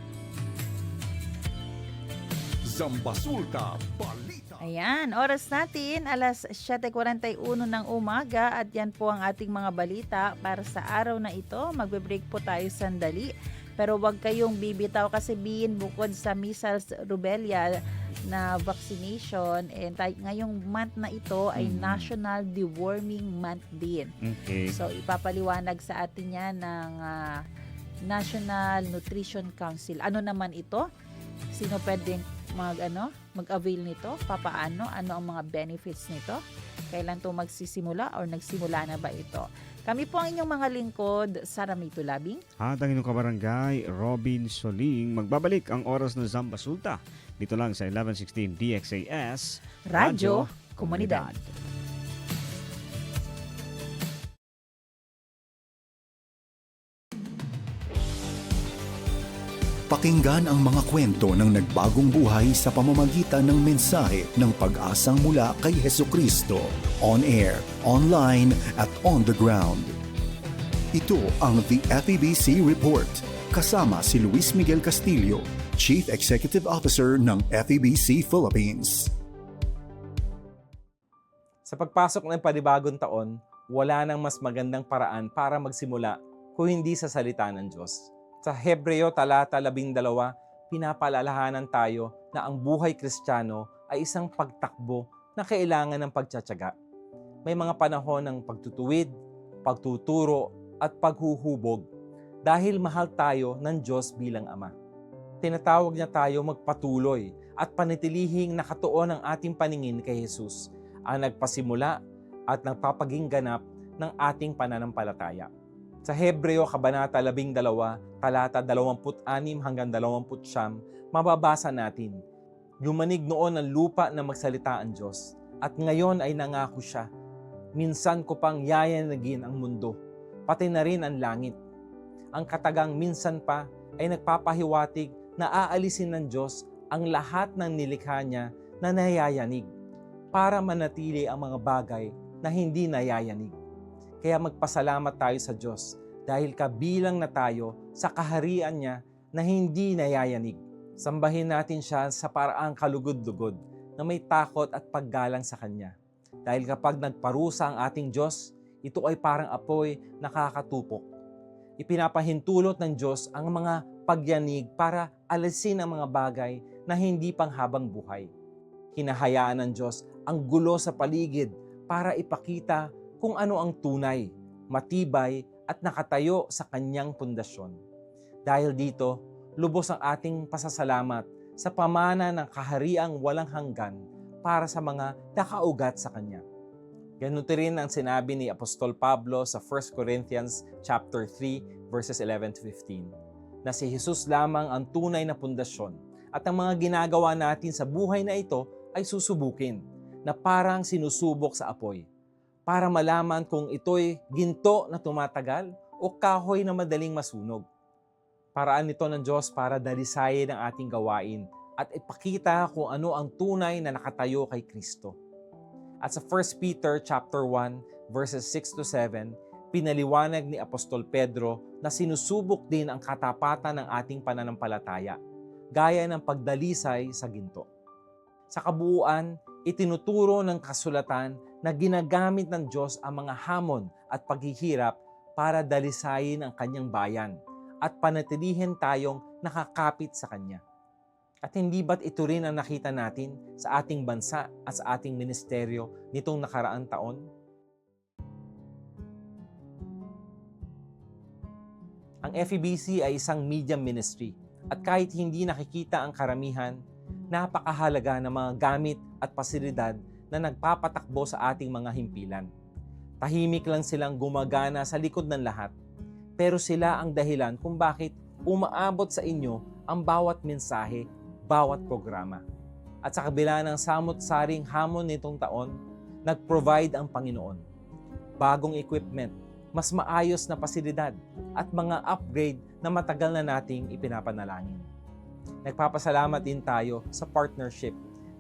Zambasulta Balita. Ayan, oras natin, alas 7:41 ng umaga at yan po ang ating mga balita para sa araw na ito. Magbe-break po tayo sandali. Pero wag kayong bibitaw kasi bukod sa measles, rubella na vaccination, and ngayong month na ito ay National Deworming Month din. Okay. So ipapaliwanag sa atin yan ng National Nutrition Council. Ano naman ito? Sino pwedeng mag-avail nito? Papaano? Ano ang mga benefits nito? Kailan to magsisimula or nagsimula na ba ito? Kami po ang inyong mga lingkod, Sara May Tulabing. At ang inyong kabarangay, Robin Soling. Magbabalik ang oras ng Zambasulta. Dito lang sa 1116 DXAS Radyo Komunidad. Pakinggan ang mga kwento ng nagbagong buhay sa pamamagitan ng mensahe ng pag-asang mula kay Hesukristo. On air, online, at on the ground. Ito ang The FEBC Report. Kasama si Luis Miguel Castillo, Chief Executive Officer ng FEBC Philippines. Sa pagpasok ng panibagong taon, wala nang mas magandang paraan para magsimula kung hindi sa salita ng Diyos. Sa Hebreo talata 12, pinapaalalahanan tayo na ang buhay Kristiyano ay isang pagtakbo na kailangan ng pagtsatsaga. May mga panahon ng pagtutuwid, pagtuturo at paghuhubog dahil mahal tayo ng Diyos bilang Ama. Tinatawag niya tayo magpatuloy at panitilihing nakatuon ang ating paningin kay Jesus, ang nagpasimula at nagpapaging ganap ng ating pananampalataya. Sa Hebreo Kabanata 12, talata 26 hanggang 29, mababasa natin, "Lumanig noon ang lupa na magsalita ang Diyos, at ngayon ay nangako siya, minsan ko pang yayanagin ang mundo, pati na rin ang langit. Ang katagang minsan pa ay nagpapahiwatig na aalisin ng Diyos ang lahat ng nilikha niya na nayayanig, para manatili ang mga bagay na hindi nayayanig. Kaya magpasalamat tayo sa Diyos dahil kabilang na tayo sa kaharian niya na hindi nayayanig. Sambahin natin siya sa paraang kalugod-lugod na may takot at paggalang sa Kanya. Dahil kapag nagparusa ang ating Diyos, ito ay parang apoy na nakakatupok. Ipinapahintulot ng Diyos ang mga pagyanig para alisin ang mga bagay na hindi panghabang buhay. Hinahayaan ng Diyos ang gulo sa paligid para ipakita kung ano ang tunay, matibay at nakatayo sa kanyang pundasyon. Dahil dito, lubos ang ating pasasalamat sa pamana ng kahariang walang hanggan para sa mga nakaugat sa kanya. Ganito rin ang sinabi ni Apostol Pablo sa 1 Corinthians chapter 3 verses 11 to 15, na si Jesus lamang ang tunay na pundasyon at ang mga ginagawa natin sa buhay na ito ay susubukin na parang sinusubok sa apoy para malaman kung ito'y ginto na tumatagal o kahoy na madaling masunog. Paraan nito ng Diyos para dalisayin ang ating gawain at ipakita kung ano ang tunay na nakatayo kay Kristo. At sa 1 Peter chapter 1 verses 6 to 7, pinaliwanag ni Apostol Pedro na sinusubok din ang katapatan ng ating pananampalataya, gaya ng pagdalisay sa ginto. Sa kabuuan, itinuturo ng kasulatan na ginagamit ng Diyos ang mga hamon at paghihirap para dalisayin ang kanyang bayan at panatilihin tayong nakakapit sa Kanya. At hindi ba't ito rin ang nakita natin sa ating bansa at sa ating ministeryo nitong nakaraang taon? Ang FEBC ay isang media ministry at kahit hindi nakikita ang karamihan, napakahalaga ng mga gamit at pasilidad na nagpapatakbo sa ating mga himpilan. Tahimik lang silang gumagana sa likod ng lahat, pero sila ang dahilan kung bakit umaabot sa inyo ang bawat mensahe, bawat programa. At sa kabila ng samot-saring hamon nitong taon, nag-provide ang Panginoon. Bagong equipment, mas maayos na pasilidad, at mga upgrade na matagal na nating ipinapanalangin. Nagpapasalamat din tayo sa partnership.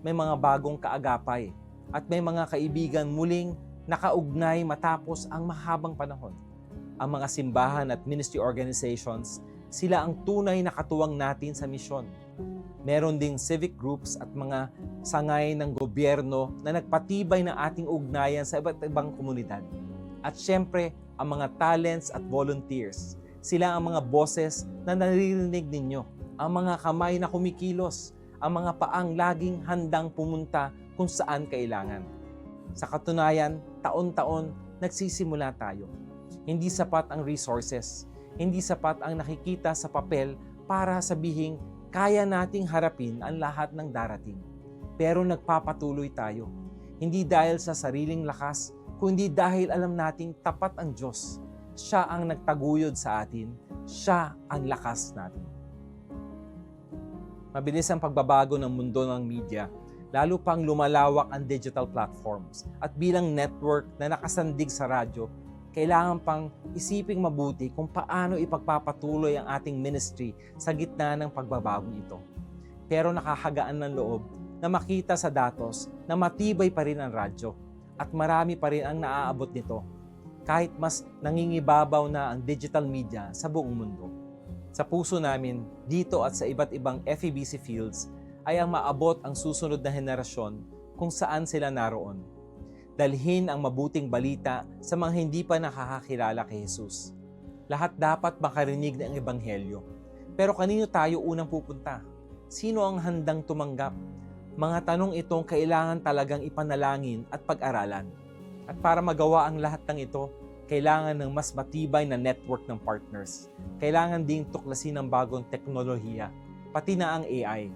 May mga bagong kaagapay at may mga kaibigan muling nakaugnay matapos ang mahabang panahon. Ang mga simbahan at ministry organizations, sila ang tunay na katuwang natin sa misyon. Meron ding civic groups at mga sangay ng gobyerno na nagpatibay ng ating ugnayan sa iba't ibang komunidad. At syempre, ang mga talents at volunteers. Sila ang mga boses na naririnig ninyo, ang mga kamay na kumikilos, ang mga paang laging handang pumunta kung saan kailangan. Sa katunayan, taon-taon nagsisimula tayo. Hindi sapat ang resources, hindi sapat ang nakikita sa papel para sabihing kaya nating harapin ang lahat ng darating. Pero nagpapatuloy tayo, hindi dahil sa sariling lakas, kundi dahil alam nating tapat ang Diyos. Siya ang nagtaguyod sa atin, siya ang lakas natin. Mabilis ang pagbabago ng mundo ng media, lalo pang lumalawak ang digital platforms. At bilang network na nakasandig sa radyo, kailangan pang isiping mabuti kung paano ipagpapatuloy ang ating ministry sa gitna ng pagbabagong ito. Pero nakakagaan ng loob na makita sa datos na matibay pa rin ang radyo at marami pa rin ang naaabot nito kahit mas nangingibabaw na ang digital media sa buong mundo. Sa puso namin, dito at sa iba't ibang FEBC fields ay ang maabot ang susunod na henerasyon kung saan sila naroon. Dalhin ang mabuting balita sa mga hindi pa nakakakilala kay Jesus. Lahat dapat makarinig ng Ebanghelyo. Pero kanino tayo unang pupunta? Sino ang handang tumanggap? Mga tanong itong kailangan talagang ipanalangin at pag-aralan. At para magawa ang lahat ng ito, kailangan ng mas matibay na network ng partners. Kailangan ding tuklasin ng bagong teknolohiya, pati na ang AI.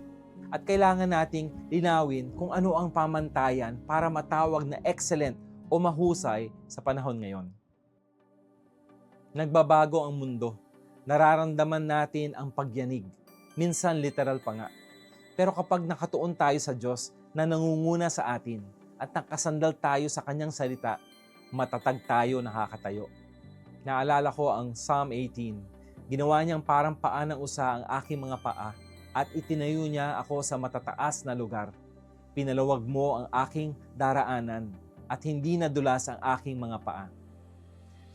At kailangan nating linawin kung ano ang pamantayan para matawag na excellent o mahusay sa panahon ngayon. Nagbabago ang mundo. Nararamdaman natin ang pagyanig. Minsan literal pa nga. Pero kapag nakatuon tayo sa Diyos na nangunguna sa atin at nakasandal tayo sa Kanyang salita, matatag tayo, nakakatayo. Naalala ko ang Psalm 18. Ginawa niyang parang paa ng usa ang aking mga paa at itinayo niya ako sa matataas na lugar. Pinalawag mo ang aking daraanan at hindi nadulas ang aking mga paa.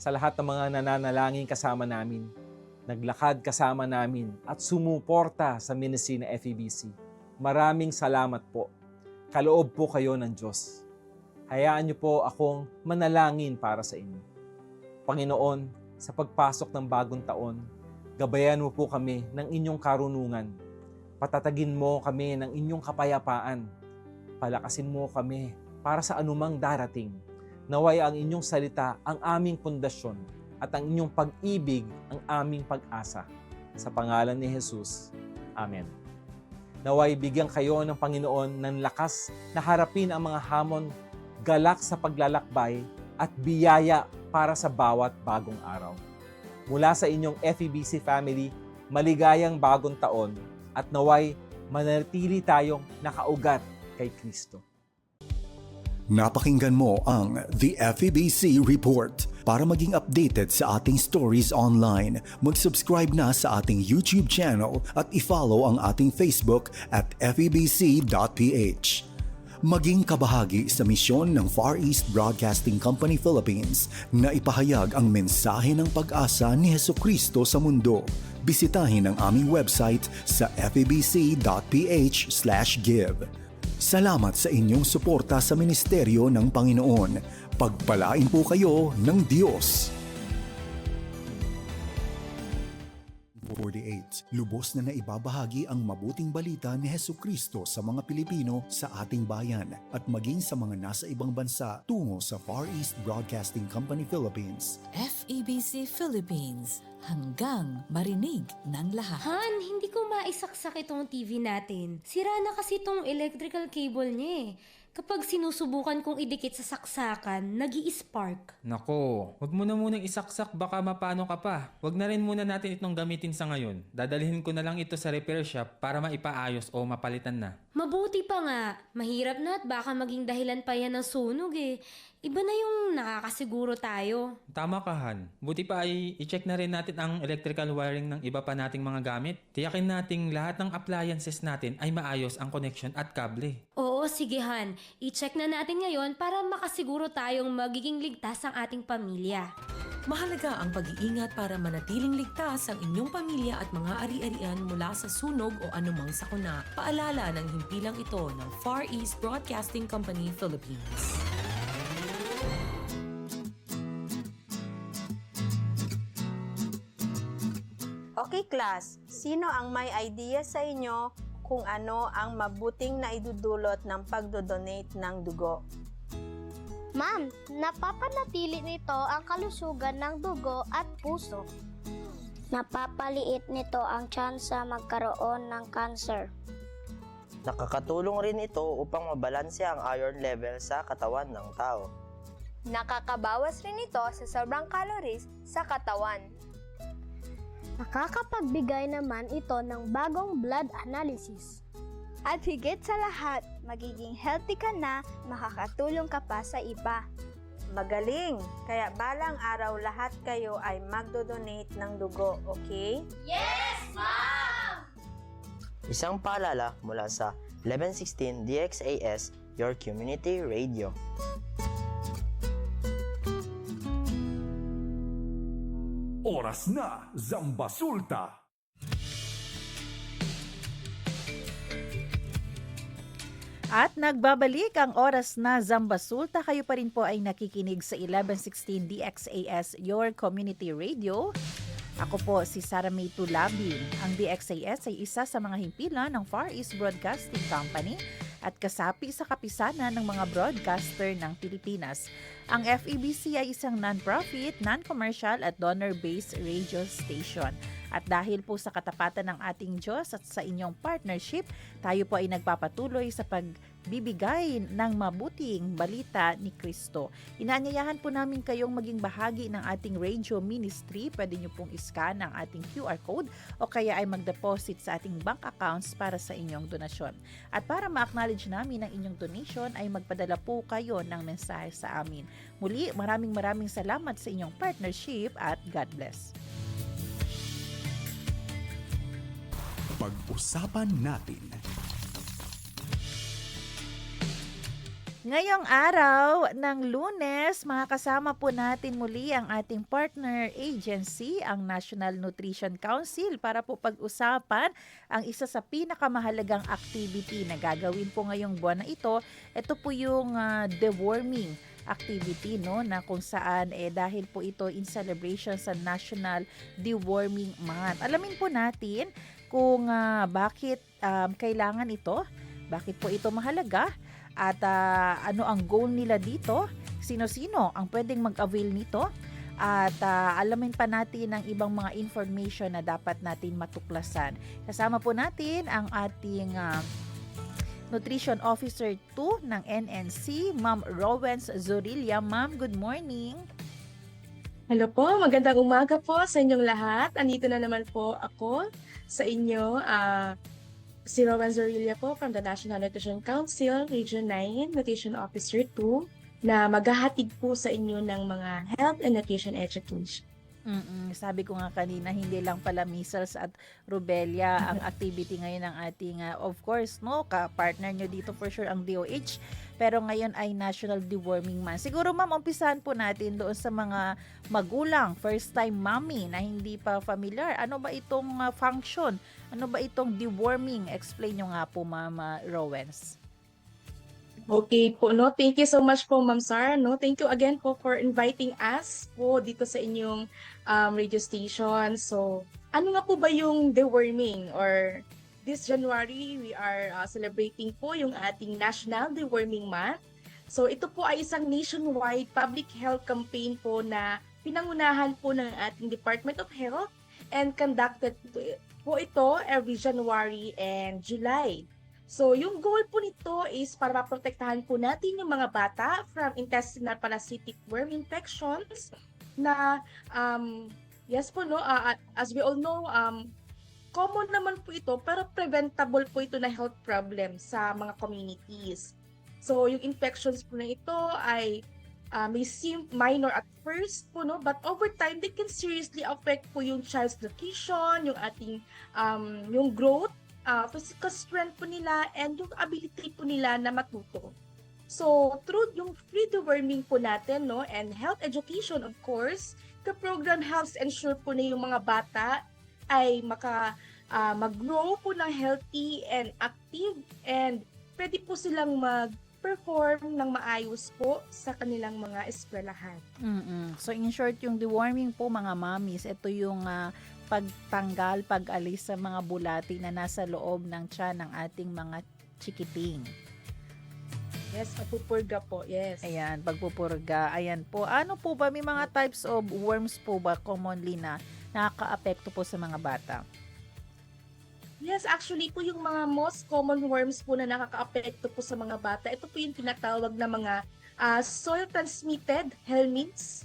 Sa lahat ng mga nananalangin kasama namin, naglakad kasama namin at sumuporta sa ministry na FEBC. Maraming salamat po. Kaloob po kayo ng Diyos. Hayaan niyo po akong manalangin para sa inyo. Panginoon, sa pagpasok ng bagong taon, gabayan mo po kami ng inyong karunungan. Patatagin mo kami ng inyong kapayapaan. Palakasin mo kami para sa anumang darating. Naway ang inyong salita ang aming pundasyon at ang inyong pag-ibig ang aming pag-asa. Sa pangalan ni Jesus. Amen. Naway bigyan kayo ng Panginoon ng lakas na harapin ang mga hamon, galak sa paglalakbay at biyaya para sa bawat bagong araw. Mula sa inyong FEBC family, maligayang bagong taon at naway manatili tayong nakaugat kay Kristo. Napakinggan mo ang The FEBC Report. Para maging updated sa ating stories online, mag-subscribe na sa ating YouTube channel at i-follow ang ating Facebook at febc.ph. Maging kabahagi sa misyon ng Far East Broadcasting Company Philippines na ipahayag ang mensahe ng pag-asa ni Hesukristo sa mundo. Bisitahin ang aming website sa febc.ph/give. Salamat sa inyong suporta sa ministeryo ng Panginoon. Pagpalain po kayo ng Diyos. 48. Lubos na naibabahagi ang mabuting balita ni Hesukristo sa mga Pilipino sa ating bayan at maging sa mga nasa ibang bansa tungo sa Far East Broadcasting Company Philippines. FEBC Philippines, hanggang marinig ng lahat. Han, hindi ko maisaksak itong TV natin. Sira na kasi itong electrical cable niya eh. Kapag sinusubukan kong idikit sa saksakan, nag-i-spark. Nako, wag mo na munang isaksak, baka mapano ka pa. Wag na rin muna natin itong gamitin sa ngayon. Dadalhin ko na lang ito sa repair shop para maipaayos o mapalitan na. Mabuti pa nga. Mahirap na at baka maging dahilan pa yan ng sunog eh. Iba na yung nakakasiguro tayo. Tama ka, Han. Buti pa ay i-check na rin natin ang electrical wiring ng iba pa nating mga gamit. Tiyakin nating lahat ng appliances natin ay maayos ang connection at kable. Oo, sige Han. I-check na natin ngayon para makasiguro tayong magiging ligtas ang ating pamilya. Mahalaga ang pag-iingat para manatiling ligtas ang inyong pamilya at mga ari-arian mula sa sunog o anumang sakuna. Paalala ng himpilang ito ng Far East Broadcasting Company Philippines. Okay class, sino ang may idea sa inyo kung ano ang mabuting naidudulot ng pagdodonate ng dugo? Ma'am, napapanatili nito ang kalusugan ng dugo at puso. Napapaliit nito ang tsansa magkaroon ng cancer. Nakakatulong rin ito upang mabalanse ang iron level sa katawan ng tao. Nakakabawas rin ito sa sobrang calories sa katawan. Nakakapagbigay naman ito ng bagong blood analysis. At higit sa lahat, magiging healthy ka na, makakatulong ka pa sa iba. Magaling! Kaya balang araw lahat kayo ay magdodonate ng dugo, okay? Yes, Ma'am! Isang paalala mula sa 1116 DXAS, your community radio. Oras na, Zambasulta! At nagbabalik ang oras na Zambasulta. Kayo pa rin po ay nakikinig sa 1116 DXAS, your community radio. Ako po si Sara May Tulabin. Ang DXAS ay isa sa mga himpilan ng Far East Broadcasting Company at kasapi sa kapisanan ng mga broadcaster ng Pilipinas. Ang FEBC ay isang non-profit, non-commercial at donor-based radio station. At dahil po sa katapatan ng ating Diyos at sa inyong partnership, tayo po ay nagpapatuloy sa pagbibigay ng mabuting balita ni Kristo. Inaanyayahan po namin kayong maging bahagi ng ating radio ministry. Pwede nyo pong iscan ang ating QR code o kaya ay mag-deposit sa ating bank accounts para sa inyong donasyon. At para ma-acknowledge namin ang inyong donation ay magpadala po kayo ng mensahe sa amin. Muli, maraming salamat sa inyong partnership at God bless. Pag-usapan natin. Ngayong araw ng Lunes, makakasama po natin muli ang ating partner agency, ang National Nutrition Council, para po pag-usapan ang isa sa pinakamahalagang activity na gagawin po ngayong buwan na ito. Ito po yung deworming activity, no, na kung saan dahil po ito in celebration sa National Deworming Month. Alamin po natin kung bakit kailangan ito, bakit po ito mahalaga, at ano ang goal nila dito, sino-sino ang pwedeng mag-avail nito, at alamin pa natin ang ibang mga information na dapat natin matuklasan. Kasama po natin ang ating Nutrition Officer 2 ng NNC, Ma'am Rowens Zorilla. Ma'am, good morning. Hello po, magandang umaga po sa inyong lahat. Andito na naman po ako sa inyo, si Rowan Zorilla po from the National Nutrition Council, Region 9, Nutrition Officer 2, na maghahatid po sa inyo ng mga health and nutrition education. Sabi ko nga kanina, hindi lang pala measles at rubella ang activity ngayon ng ating, of course, ka-partner nyo dito for sure ang DOH. Pero ngayon ay National Deworming Month. Siguro ma'am, umpisahan po natin doon sa mga magulang, first-time mommy na hindi pa familiar. Ano ba itong function? Ano ba itong deworming? Explain nyo nga po, Ma'am Rowens. Okay po, no? Thank you so much po, Ma'am Sar. No? Thank you again po for inviting us po dito sa inyong radio station. So, ano nga po ba yung deworming? Or this January, we are celebrating po yung ating National Deworming Month. So, ito po ay isang nationwide public health campaign po na pinangunahan po ng ating Department of Health and conducted po ito every January and July. So, yung goal po nito is para maprotektahan po natin yung mga bata from intestinal parasitic worm infections na, yes po, no, as we all know, common naman po ito, pero preventable po ito na health problem sa mga communities. So, yung infections po na ito ay may seem minor at first po, no, but over time, they can seriously affect po yung child's nutrition, yung ating, yung growth, physical strength po nila, and yung ability po nila na matuto. So, through yung free deworming po natin, no, and health education, of course, the program helps ensure po na yung mga bata ay mag-grow po ng healthy and active, and pwede po silang mag-perform ng maayos po sa kanilang mga eskwelahan. So, in short, yung deworming po, mga mommies, ito yung pagtanggal, pag-alis sa mga bulati na nasa loob ng tiyan ng ating mga chikiting. Yes, pagpupurga po, yes. Ayan, pagpupurga. Ayan po. Ano po ba, may mga types of worms po ba commonly na nakaka-apekto po sa mga bata? Yes, actually po yung mga most common worms po na nakaka-apekto po sa mga bata, ito po yung tinatawag na mga soil-transmitted helminths,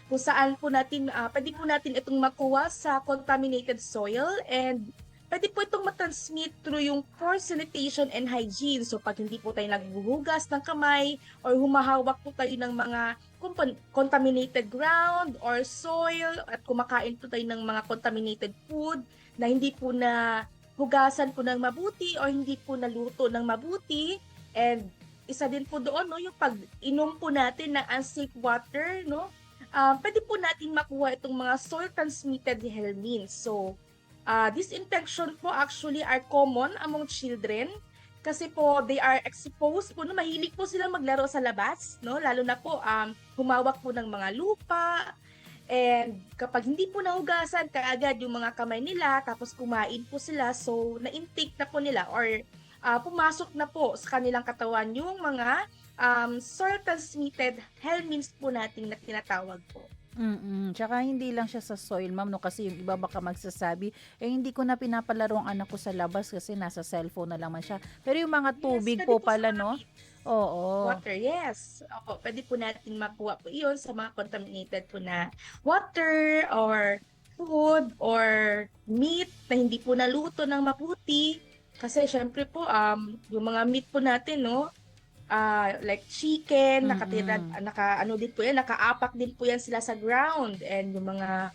kung saan po natin, pwede po natin itong makuha sa contaminated soil, and pwede po itong matransmit through yung poor sanitation and hygiene. So pag hindi po tayo naghuhugas ng kamay or humahawak po tayo ng mga contaminated ground or soil at kumakain po tayo ng mga contaminated food na hindi po na hugasan po ng mabuti or hindi po naluto ng mabuti, and isa din po doon, no, yung pag-inom po natin ng unsafe water, no, pwede po natin makuha itong mga soil-transmitted helminths. So, this infection po actually are common among children kasi po they are exposed po, no, mahilig po silang maglaro sa labas, no, lalo na po humawak po ng mga lupa, and kapag hindi po nahugasan kaagad yung mga kamay nila, tapos kumain po sila, so na-intake na po nila or pumasok na po sa kanilang katawan yung mga soil-transmitted helminths po natin na tinatawag po. Tsaka hindi lang siya sa soil, ma'am, no, kasi yung iba baka magsasabi, hindi ko na pinapalaro ang anak ko sa labas kasi nasa cellphone na lang man siya. Pero yung mga tubig po pala, no? Oo. Water, yes. Opo, pwede po natin makuha po iyon sa mga contaminated po na water or food or meat na hindi po naluto ng mabuti. Kasi syempre po, yung mga meat po natin, no, like chicken, ano din po yan, nakaapak din po yan sila sa ground, and yung mga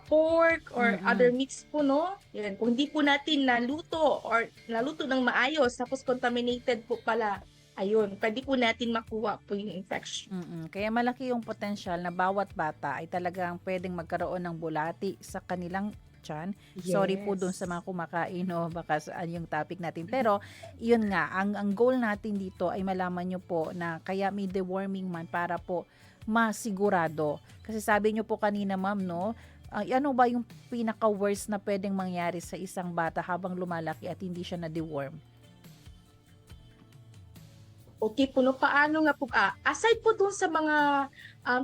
pork or other meats po, no, yan, kung hindi po natin naluto or naluto ng maayos, tapos contaminated po pala, ayun, pwede po natin makuha po yung infection. Kaya malaki yung potential na bawat bata ay talagang pwedeng magkaroon ng bulati sa kanilang tiyan. Sorry po dun sa mga kumakain, no, baka saan yung topic natin. Pero, yun nga, ang goal natin dito ay malaman nyo po na kaya may deworming man para po masigurado. Kasi sabi nyo po kanina, ma'am, no, Ano ba yung pinaka-worst na pwedeng mangyari sa isang bata habang lumalaki at hindi siya na-deworm? Okay po, no, paano nga po, aside po dun sa mga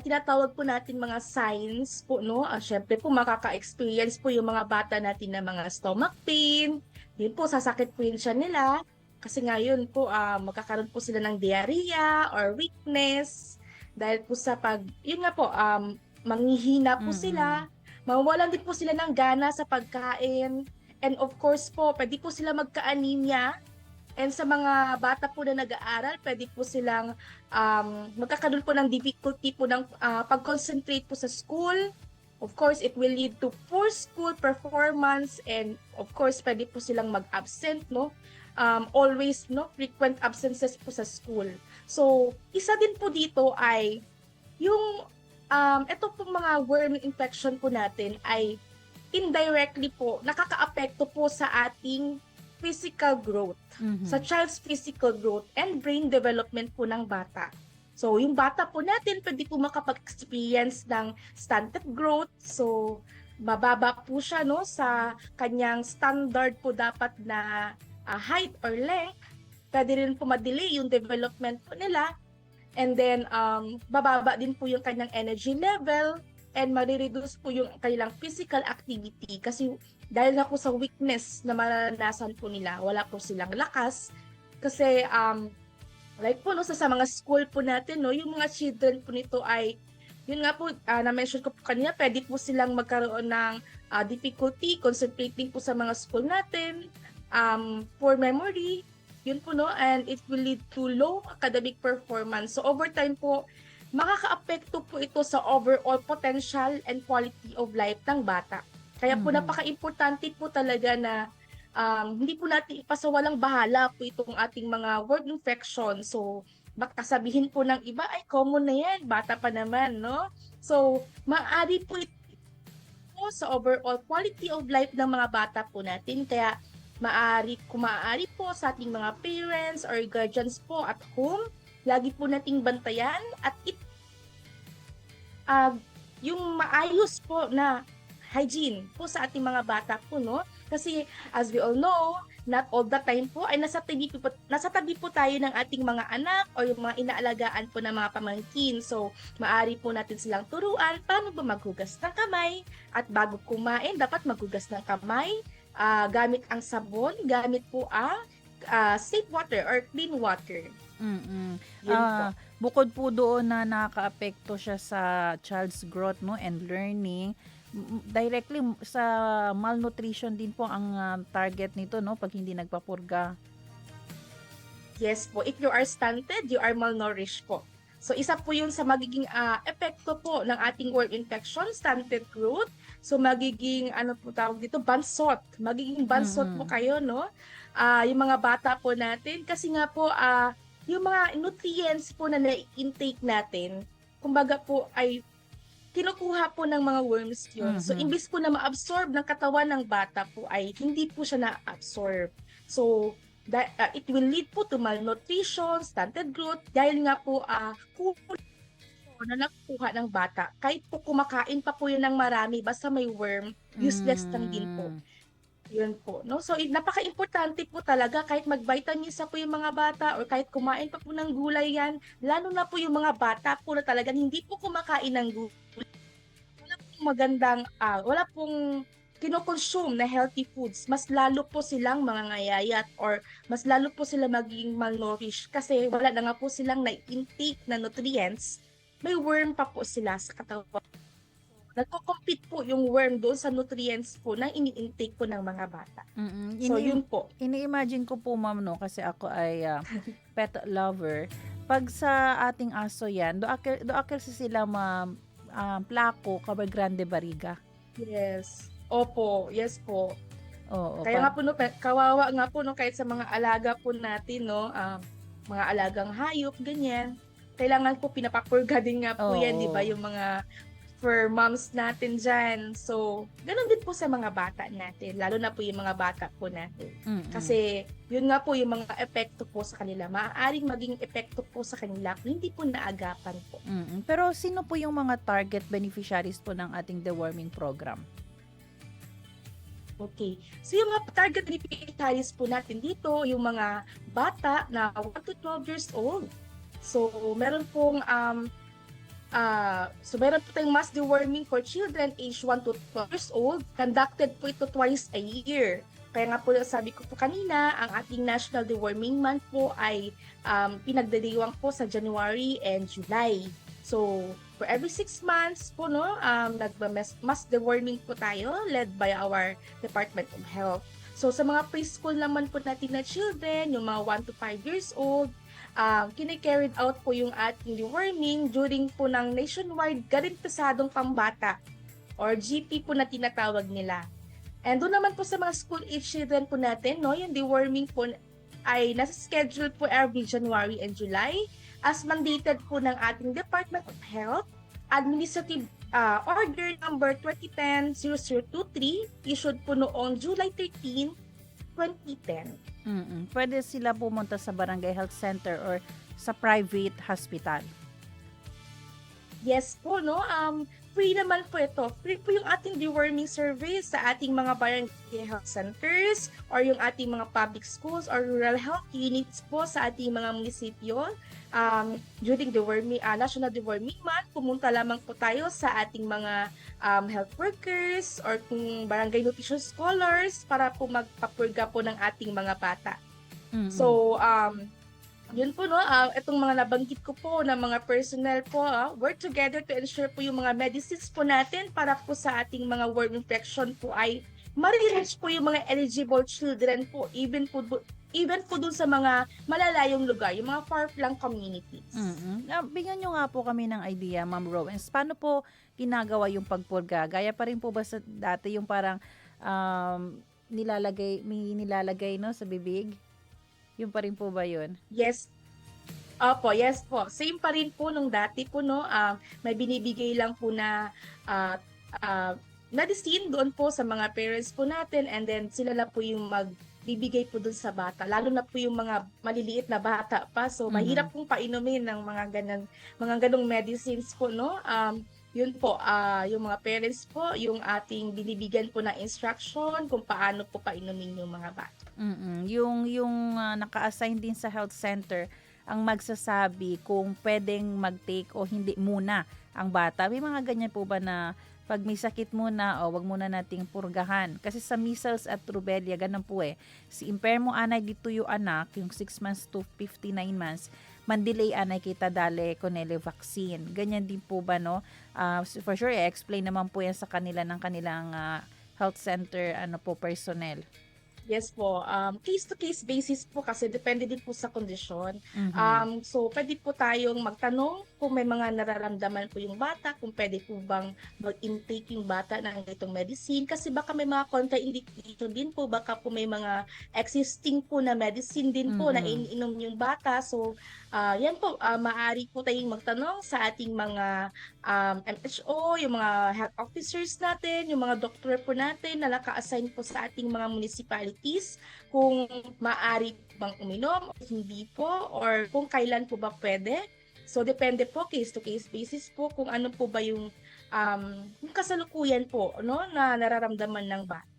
tinatawag po natin mga signs po, no, syempre po makaka-experience po yung mga bata natin na mga stomach pain, din po sasakit po yun siya nila, kasi ngayon po magkakaroon po sila ng diarrhea or weakness, dahil po sa yun nga po, manghihina po sila, mawawalan din po sila ng gana sa pagkain, and of course po, pwede po sila magka-anemia. And sa mga bata po na nag-aaral, pwede po silang magkakaroon po ng difficulty po ng pag-concentrate po sa school. Of course, it will lead to poor school performance, and of course, pwede po silang mag-absent, no? Always, no? Frequent absences po sa school. So, isa din po dito ay yung ito po mga worm infection po natin ay indirectly po nakaka-apekto po sa ating physical growth, sa child's physical growth and brain development po ng bata. So, yung bata po natin, pwede po makapag-experience ng stunted growth. So, mababa po siya, no, sa kanyang standard po dapat na height or length. Pwede rin po ma-delay yung development po nila. And then, bababa din po yung kanyang energy level and marireduce po yung kanilang physical activity kasi dahil nga po sa weakness na maranasan po nila, wala po silang lakas. Kasi, like po, no, sa mga school po natin, no, yung mga children po nito ay, yun nga po, na-mention ko po kanina, pwede po silang magkaroon ng difficulty concentrating po sa mga school natin, poor memory, yun po, no, and it will lead to low academic performance. So, over time po, makaka-apekto po ito sa overall potential and quality of life ng bata. Kaya po napaka-importante po talaga na hindi po natin ipasawalang bahala po itong ating mga worm infection. So, baka sabihin po ng iba, ay common na yan, bata pa naman, no? So, maaari po ito sa overall quality of life ng mga bata po natin. Kaya, kung maaari po sa ating mga parents or guardians po at home, lagi po nating bantayan at yung maayos po na hygiene po sa ating mga bata po, no? Kasi as we all know, not all the time po ay nasa tabi po tayo ng ating mga anak o yung mga inaalagaan po ng mga pamangkin. So, maaari po natin silang turuan paano ba maghugas ng kamay at bago kumain, dapat maghugas ng kamay, gamit ang sabon, gamit po ang safe water or clean water. Bukod po doon na nakaka-apekto siya sa child's growth, no, and learning, directly sa malnutrition din po ang target nito, no, pag hindi nagpapurga. Yes po, if you are stunted, you are malnourished po. So isa po yun sa magiging epekto po ng ating worm infection, stunted growth. So magiging po tawag dito, bansot. Magiging bansot po kayo, no? Yung mga bata po natin kasi nga po yung mga nutrients po na na-intake natin, kumbaga po ay kinukuha po ng mga worms yun. So, imbis po na ma-absorb ng katawan ng bata po ay hindi po siya na-absorb. So, it will lead po to malnutrition, stunted growth, dahil nga po na nakukuha ng bata. Kahit po kumakain pa po yun ng marami, basta may worm, useless lang din po. Yun po, no? So, napaka-importante po talaga kahit mag-vitamins po yung mga bata or kahit kumain pa po ng gulay yan, lalo na po yung mga bata po na talagang hindi po kumakain ng gulay. Wala pong kinokonsume na healthy foods, mas lalo po silang mangangayayat or mas lalo po sila magiging malnourished kasi wala na nga po silang na-intake na nutrients, may worm pa po sila sa katawan. Nagko-compete po yung worm doon sa nutrients po na ini-intake po ng mga bata. So, yun po. Ini-imagine ko po, ma'am, no, kasi ako ay pet lover. Pag sa ating aso yan, do akil sila plako, kabay grande bariga. Yes. Opo, yes po. Oo. Kaya nga po, no, kawawa nga po, no, kahit sa mga alaga po natin, no, mga alagang hayop, ganyan. Kailangan po pinapapurga din nga po yan, di ba, yung mga for moms natin dyan. So, ganun din po sa mga bata natin, lalo na po yung mga bata po natin. Kasi, yun nga po yung mga epekto po sa kanila. Maaaring maging epekto po sa kanila kung hindi po naagapan po. Pero sino po yung mga target beneficiaries po ng ating deworming program? Okay. So, yung mga target beneficiaries po natin dito, yung mga bata na 1 to 12 years old. So, meron pong meron po tayong mass deworming for children age 1 to 12 years old. Conducted po ito twice a year. Kaya nga po sabi ko po kanina, ang ating National Deworming Month po ay pinagdiriwang po sa January and July. So, for every 6 months po, mass deworming po tayo led by our Department of Health. So, sa mga preschool naman po natin na children, yung mga 1 to 5 years old, kine-carried out po yung ating deworming during po ng nationwide Garantisadong Pambata or GP po na tinatawag nila. And doon naman po sa mga school age children po natin, yung deworming po ay nasa schedule po every January and July as mandated po ng ating Department of Health, Administrative Order number 2010-0023 issued po noong July 13, 2010. Pwede sila pumunta sa Barangay Health Center or sa private hospital. Yes po, free naman po ito. Free po yung ating deworming service sa ating mga barangay health centers or yung ating mga public schools or rural health units po sa ating mga munisipyo. During National Deworming Month, pumunta lamang po tayo sa ating mga health workers or kung barangay nutrition scholars para po magpapurga po ng ating mga bata. So, yun po, itong mga nabanggit ko po na mga personnel po, work together to ensure po yung mga medicines po natin para po sa ating mga worm infection po ay ma-reach po yung mga eligible children po, even po dun sa mga malalayong lugar, yung mga far-flung communities. Bigyan nyo nga po kami ng idea, Ma'am Rowens, paano po ginagawa yung pagpurga? Gaya pa rin po ba sa dati yung parang nilalagay sa bibig? Yung pa rin po ba yun? Yes. Opo, yes po. Same pa rin po nung dati po, may binibigay lang po na medicine doon po sa mga parents po natin and then sila na po yung magbibigay po doon sa bata. Lalo na po yung mga maliliit na bata pa. So, mahirap pong painumin ng mga ganong medicines po, yun po, yung mga parents po, yung ating binibigyan po ng instruction kung paano po painumin yung mga bata. Yung naka-assign din sa health center ang magsasabi kung pwedeng mag-take o hindi muna ang bata. May mga ganyan po ba na pag may sakit muna o wag muna nating purgahan? Kasi sa measles at rubella, ganun po si impermo anay dito yung anak, yung 6 months to 59 months, mandelay anay kita dale konele vaccine. Ganyan din po ba, for sure, explain naman po yan sa kanila ng kanilang health center personnel. Yes po. Case-to-case basis po kasi depende din po sa kondisyon. So, pwede po tayong magtanong kung may mga nararamdaman po yung bata, kung pwede po bang mag-intake yung bata ng itong medicine. Kasi baka may mga contraindication din po, baka po may mga existing po na medicine din po na iniinom yung bata. So, yan po, maaari po tayong magtanong sa ating mga MHO, yung mga health officers natin, yung mga doktor po natin na naka-assign po sa ating mga municipalities kung maaari bang uminom o hindi po or kung kailan po ba pwede. So, depende po, case-to-case basis po kung ano po ba yung kasalukuyan po na nararamdaman ng bata.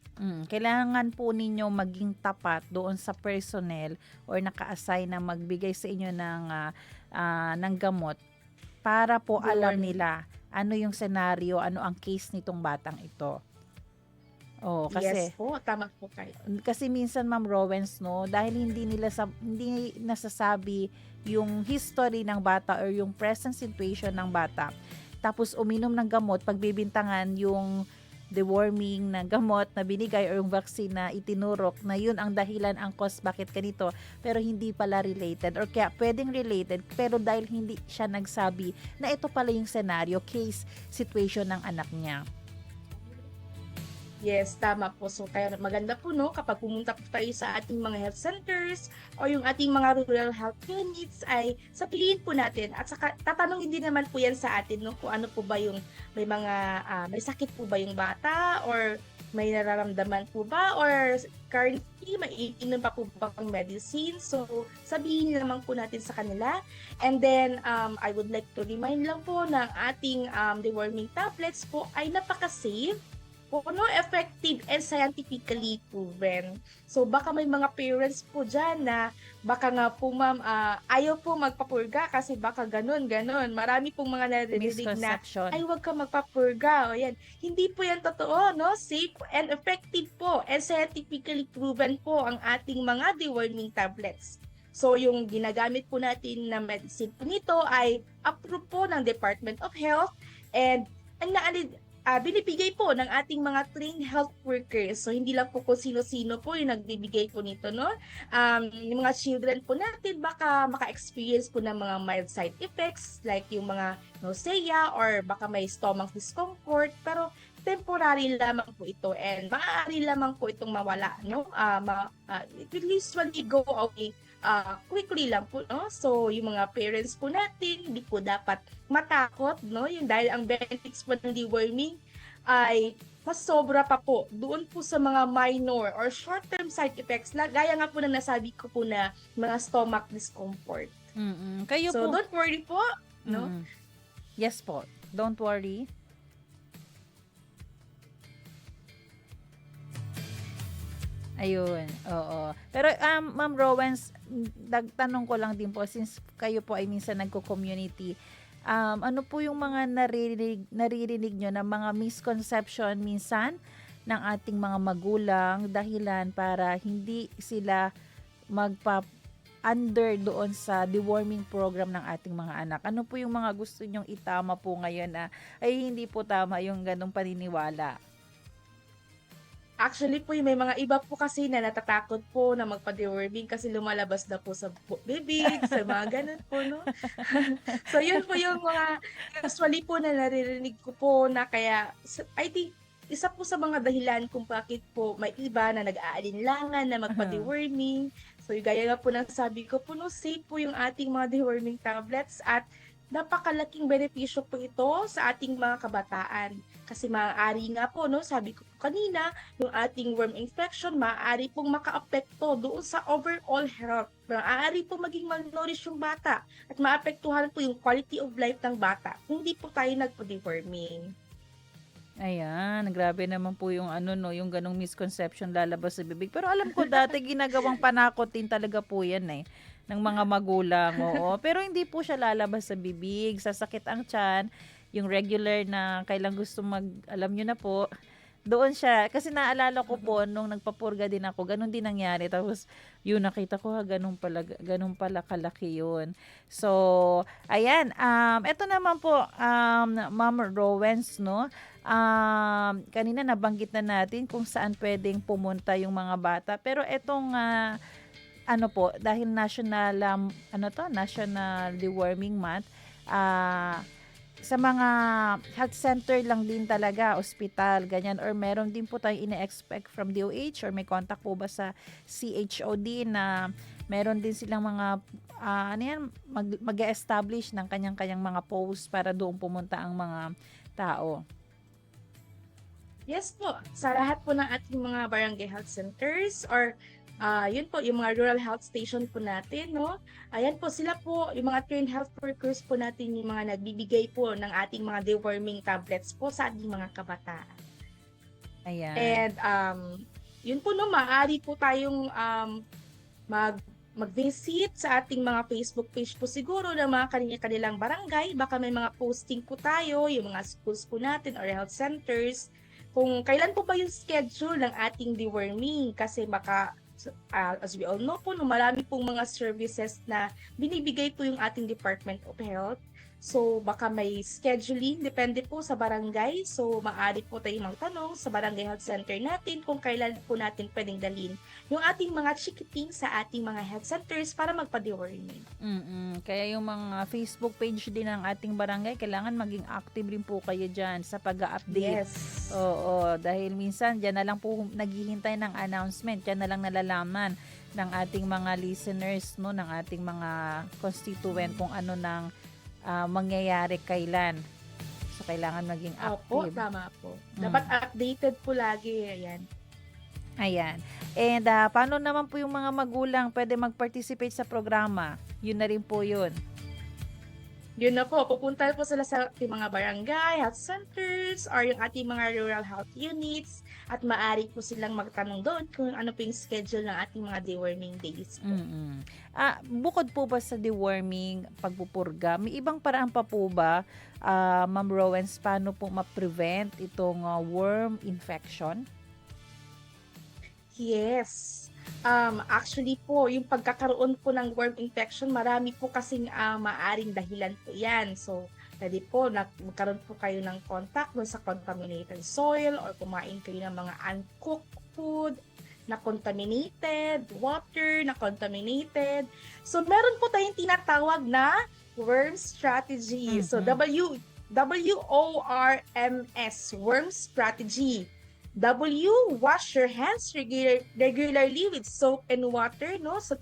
Kailangan po ninyo maging tapat doon sa personnel or naka-assign na magbigay sa inyo ng gamot para po alam nila ano yung senaryo, ano ang case nitong batang ito. Kasi, yes po, tama po kayo. Kasi minsan, Ma'am Rowens, dahil hindi nasasabi yung history ng bata or yung present situation ng bata, tapos uminom ng gamot, pagbibintangan yung deworming na gamot na binigay or yung vaccine na itinurok na yun ang dahilan, ang cause bakit ganito, pero hindi pala related or kaya pwedeng related pero dahil hindi siya nagsabi na ito pala yung scenario, case, situation ng anak niya. Yes, tama po. So, kaya maganda po, no, kapag pumunta po tayo sa ating mga health centers o yung ating mga rural health units ay sapiliin po natin. At saka, tatanungin din naman po yan sa atin, no, kung ano po ba yung, may sakit po ba yung bata or may nararamdaman po ba or currently may iinom pa po ba ang medicine. So, sabihin naman po natin sa kanila. And then, I would like to remind lang po na ating deworming tablets po ay napaka-safe, effective and scientifically proven. So baka may mga parents po dyan na baka nga po ma'am ayaw po magpapurga kasi baka ganun. Marami pong mga naririnig na ay wag ka magpapurga. O yan. Hindi po yan totoo, no? Safe and effective po and scientifically proven po ang ating mga deworming tablets. So yung ginagamit po natin na medicine po nito ay approved po ng Department of Health and binibigay po ng ating mga trained health workers. So, hindi lang po kung sino-sino po yung nagbibigay po nito, no? Yung mga children po natin, baka maka-experience po ng mga mild side effects, like yung mga nausea, or baka may stomach discomfort, pero temporary lamang po ito, and maaari lamang po itong mawala, no? It will usually go away quickly lang po, no? So, yung mga parents po natin, hindi po dapat matakot, no? Yung dahil ang benefits po ng deworming ay mas sobra pa po doon po sa mga minor or short-term side effects na gaya nga po na nasabi ko po na mga stomach discomfort. Kayo so, po, don't worry po, no? Yes po, don't worry. Ayun, oo. Pero Ma'am Rowens, tanong ko lang din po, since kayo po ay minsan nagko-community, ano po yung mga naririnig nyo na mga misconception minsan ng ating mga magulang dahilan para hindi sila under doon sa deworming program ng ating mga anak? Ano po yung mga gusto nyong itama po ngayon na ay hindi po tama yung ganong paniniwala? Actually po, may mga iba po kasi na natatakot po na magpa-deworming kasi lumalabas na po sa bibig, sa mga ganun po, no? So, yun po yung mga usually po na naririnig ko po na kaya, I think, isa po sa mga dahilan kung bakit po may iba na nag-aalinlangan na magpa-deworming. So, yung gaya nga po ng sabi ko po, no, safe po yung ating mga deworming tablets at napakalaking benepisyo po ito sa ating mga kabataan. Kasi maaari nga po, no, sabi ko po kanina, yung ating worm infection, maaari pong maka-apekto doon sa overall health. Maaari po maging malnourished yung bata at maapektuhan po yung quality of life ng bata kung hindi po tayo nagpo-deworming. Ayan, grabe naman po yung yung ganong misconception lalabas sa bibig. Pero alam ko dati ginagawang panakot din talaga po yan ng mga magulang, oo. Pero hindi po siya lalabas sa bibig, sasakit ang tiyan, yung regular na kailang gusto alam nyo na po, doon siya. Kasi naalala ko po, nung nagpapurga din ako, ganun din nangyari. Tapos, yun, nakita ko, ganun pala kalaki yun. So, ayan, eto naman po, Ma'am Rowens, no? Kanina nabanggit na natin kung saan pwedeng pumunta yung mga bata. Pero etong, dahil national deworming month, sa mga health center lang din talaga, ospital, ganyan, or meron din po tayong ine-expect from DOH or may contact po ba sa CHOD na meron din silang mga mag-establish ng kanyang-kanyang mga posts para doon pumunta ang mga tao? Yes po, sa lahat po ng ating mga barangay health centers or yun po, yung mga rural health station po natin, no? Ayan po, sila po, yung mga trained health workers po natin, yung mga nagbibigay po ng ating mga deworming tablets po sa ating mga kabataan. Ayan. And yun po, no, maaari po tayong mag-visit sa ating mga Facebook page po siguro ng mga kanilang barangay. Baka may mga posting po tayo, yung mga schools po natin or health centers, kung kailan po ba yung schedule ng ating deworming, kasi baka as we all know po, no, marami pong mga services na binibigay po yung ating Department of Health. So baka may scheduling, depende po sa barangay. So maaari po tayong magtanong sa barangay health center natin kung kailan po natin pwedeng dalhin yung ating mga chikiting sa ating mga health centers para magpa-deworming. Kaya yung mga Facebook page din ng ating barangay, kailangan maging active rin po kayo dyan sa pag-update. Yes. Oo, dahil minsan dyan na lang po naghihintay ng announcement, dyan na lang nalalaman ng ating mga listeners, no, ng ating mga constituent kung ano nang mangyayari kailan. So, kailangan maging active. Opo, tama po. Dapat updated po lagi. Ayan. And paano naman po yung mga magulang pwede mag-participate sa programa? Yun na rin po yun. Yun na po, pupunta po sila sa ating mga barangay, health centers, or yung ating mga rural health units, at maaari po silang magtanong doon kung ano po yung schedule ng ating mga deworming days po. Bukod po ba sa deworming, pagpupurga, may ibang paraan pa po ba, Ma'am Rowens, paano po ma-prevent itong worm infection? Yes. Actually po, yung pagkakaroon po ng worm infection, marami po kasing maaring dahilan po yan. So, pwede po magkaroon po kayo ng contact sa contaminated soil or kumain kayo ng mga uncooked food na contaminated, water na contaminated. So, meron po tayong tinatawag na worm strategy. So, WORMS, worm strategy. Wash your hands regularly with soap and water, no? So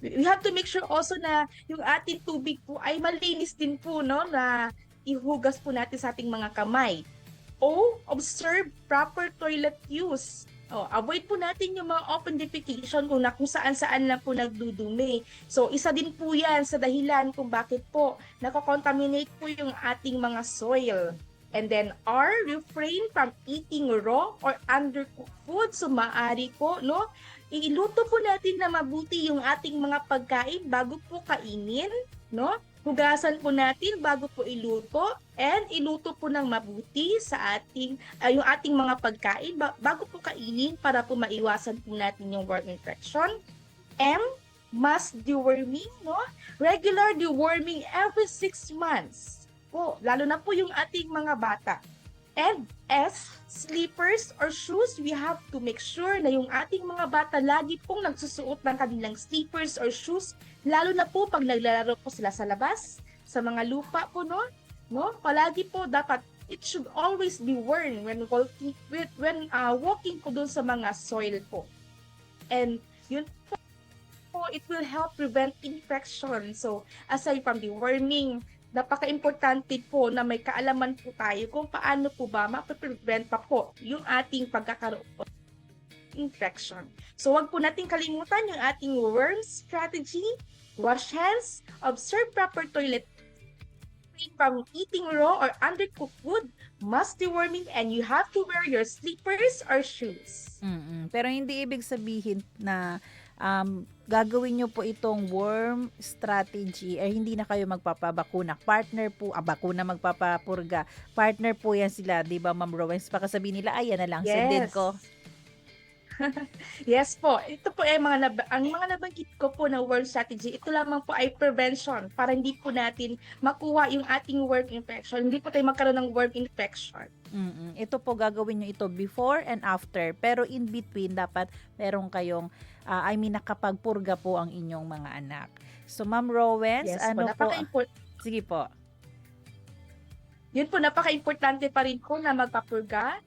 we have to make sure also na yung ating tubig po ay malinis din po, no? Na ihugas po natin sa ating mga kamay. Observe proper toilet use. Avoid po natin yung mga open defecation kung saan-saan lang po nagdudumi. So, isa din po yan sa dahilan kung bakit po nako-contaminate po yung ating mga soil. And then refrain from eating raw or undercooked food. So maaari po, no? Iluto po natin na mabuti yung ating mga pagkain bago po kainin, no? Hugasan po natin bago po iluto, and iluto po ng mabuti sa ating yung ating mga pagkain bago po kainin para po maiwasan po natin yung worm infection. Mass deworming, no? Regular deworming every 6 months. Lalo na po yung ating mga bata. And slippers or shoes, we have to make sure na yung ating mga bata lagi pong nagsusuot ng kanilang slippers or shoes, lalo na po pag naglalaro po sila sa labas, sa mga lupa po, no? Palagi po dapat, it should always be worn when walking po doon sa mga soil po. And yun po, it will help prevent infection. So, aside from the worming, napaka-importante po na may kaalaman po tayo kung paano po ba ma-prevent pa po yung ating pagkakaroon ng infection. So, wag po natin kalimutan yung ating worm strategy, wash hands, observe proper toilet from eating raw or undercooked food, must deworming, and you have to wear your slippers or shoes. Pero hindi ibig sabihin na gagawin nyo po itong worm strategy hindi na kayo magpapabakuna. Partner po, bakuna magpapapurga. Partner po yan sila, di ba, Ma'am Rowens? Baka sabihin nila, yan na lang, sundin ko. Yes po. Ito po ay ang mga nabanggit ko po na worm strategy, ito lamang po ay prevention para hindi po natin makuha yung ating worm infection. Hindi po tayo magkaroon ng worm infection. Ito po gagawin nyo ito before and after. Pero in between, dapat meron kayong nakapagpurga po ang inyong mga anak. So, Ma'am Rowens, yes, sige po. Yun po, napaka-importante pa rin po na magpapurga.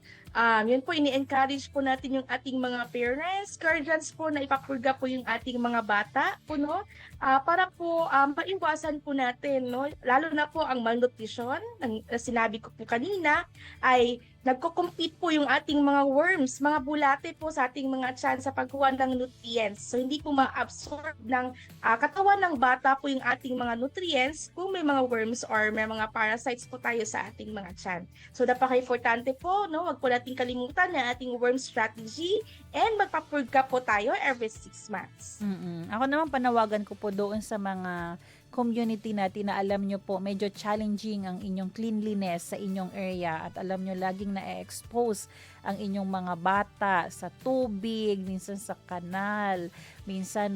Yun po, ini-encourage po natin yung ating mga parents, guardians po na ipapurga po yung ating mga bata po, no? Para po maiwasan po natin, no? Lalo na po ang malnutrition, na sinabi ko po kanina, ay nagko-compete po yung ating mga worms, mga bulate po sa ating mga tiyan sa pagkuha ng nutrients. So, hindi po ma-absorb ng katawan ng bata po yung ating mga nutrients kung may mga worms or may mga parasites po tayo sa ating mga tiyan. So, napaka-importante po, no? Wag po natin kalimutan na ating worm strategy and magpapurga po tayo every 6 months. Ako naman panawagan ko po doon sa mga community natin na alam nyo po medyo challenging ang inyong cleanliness sa inyong area at alam nyo laging na-expose ang inyong mga bata sa tubig, minsan sa kanal, minsan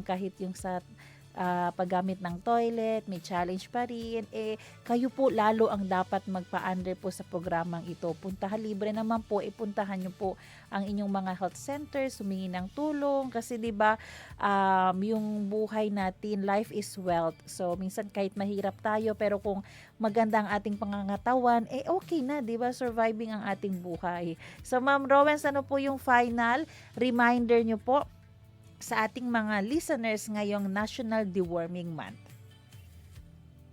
kahit yung sa paggamit ng toilet, may challenge pa rin, kayo po lalo ang dapat magpa-under po sa programang ito. Puntahan, libre naman po, puntahan nyo po ang inyong mga health centers, humingi ng tulong kasi 'di ba yung buhay natin, life is wealth. So minsan kahit mahirap tayo pero kung maganda ang ating pangangatawan, okay na, 'di ba? Surviving ang ating buhay. So Ma'am Rowens, ano po yung final reminder nyo po sa ating mga listeners ngayong National Deworming Month?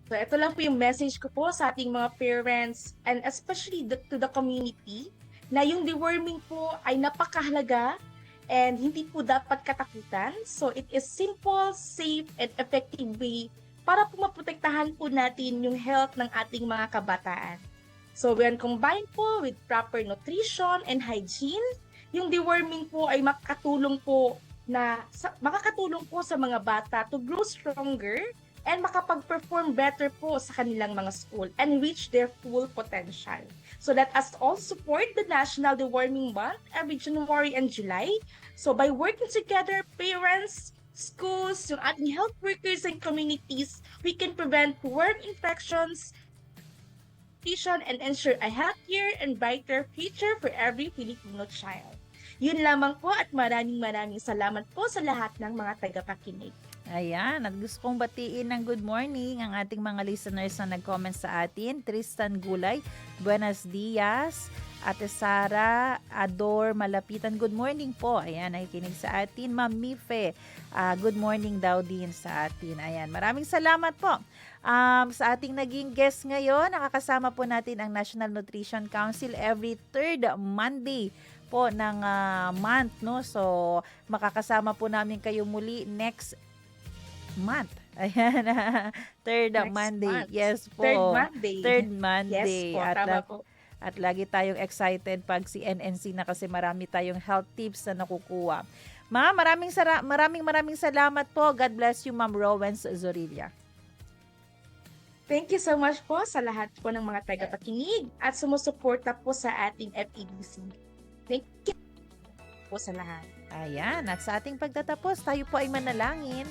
So ito lang po yung message ko po sa ating mga parents and especially to the community na yung deworming po ay napakahalaga and hindi po dapat katakutan. So it is simple, safe, and effective way para po maprotektahan po natin yung health ng ating mga kabataan. So when combined po with proper nutrition and hygiene, yung deworming po ay makakatulong po sa mga bata to grow stronger and makapag-perform better po sa kanilang mga school and reach their full potential. So let us all support the National Deworming Month every January and July. So by working together, parents, schools, yung ating health workers and communities, we can prevent worm infections, and ensure a healthier and brighter future for every Filipino child. Yun lamang po at maraming salamat po sa lahat ng mga tagapakinig. Ayan, at gusto kong batiin ng good morning ang ating mga listeners na nag-comment sa atin. Tristan Gulay, buenos dias. Ate Sara Ador Malapitan, good morning po. Ayan, nakikinig sa atin. Ma'am Mife, good morning daw din sa atin. Ayan, maraming salamat po. Sa ating naging guest ngayon, nakakasama po natin ang National Nutrition Council every third Monday po ng month, no? So, makakasama po namin kayo muli next month. Ayan, third Next Monday. month. Yes po. Third Monday. Third Monday. Yes po, tama po. At lagi tayong excited pag si NNC na kasi marami tayong health tips na nakukuha. Ma'am, maraming salamat po. God bless you, Ma'am Rowens Zorilla. Thank you so much po sa lahat po ng mga tagapakinig at sumusuporta po sa ating FEBC. Thank you po sa lahat. Ayan, at sa ating pagtatapos, tayo po ay manalangin.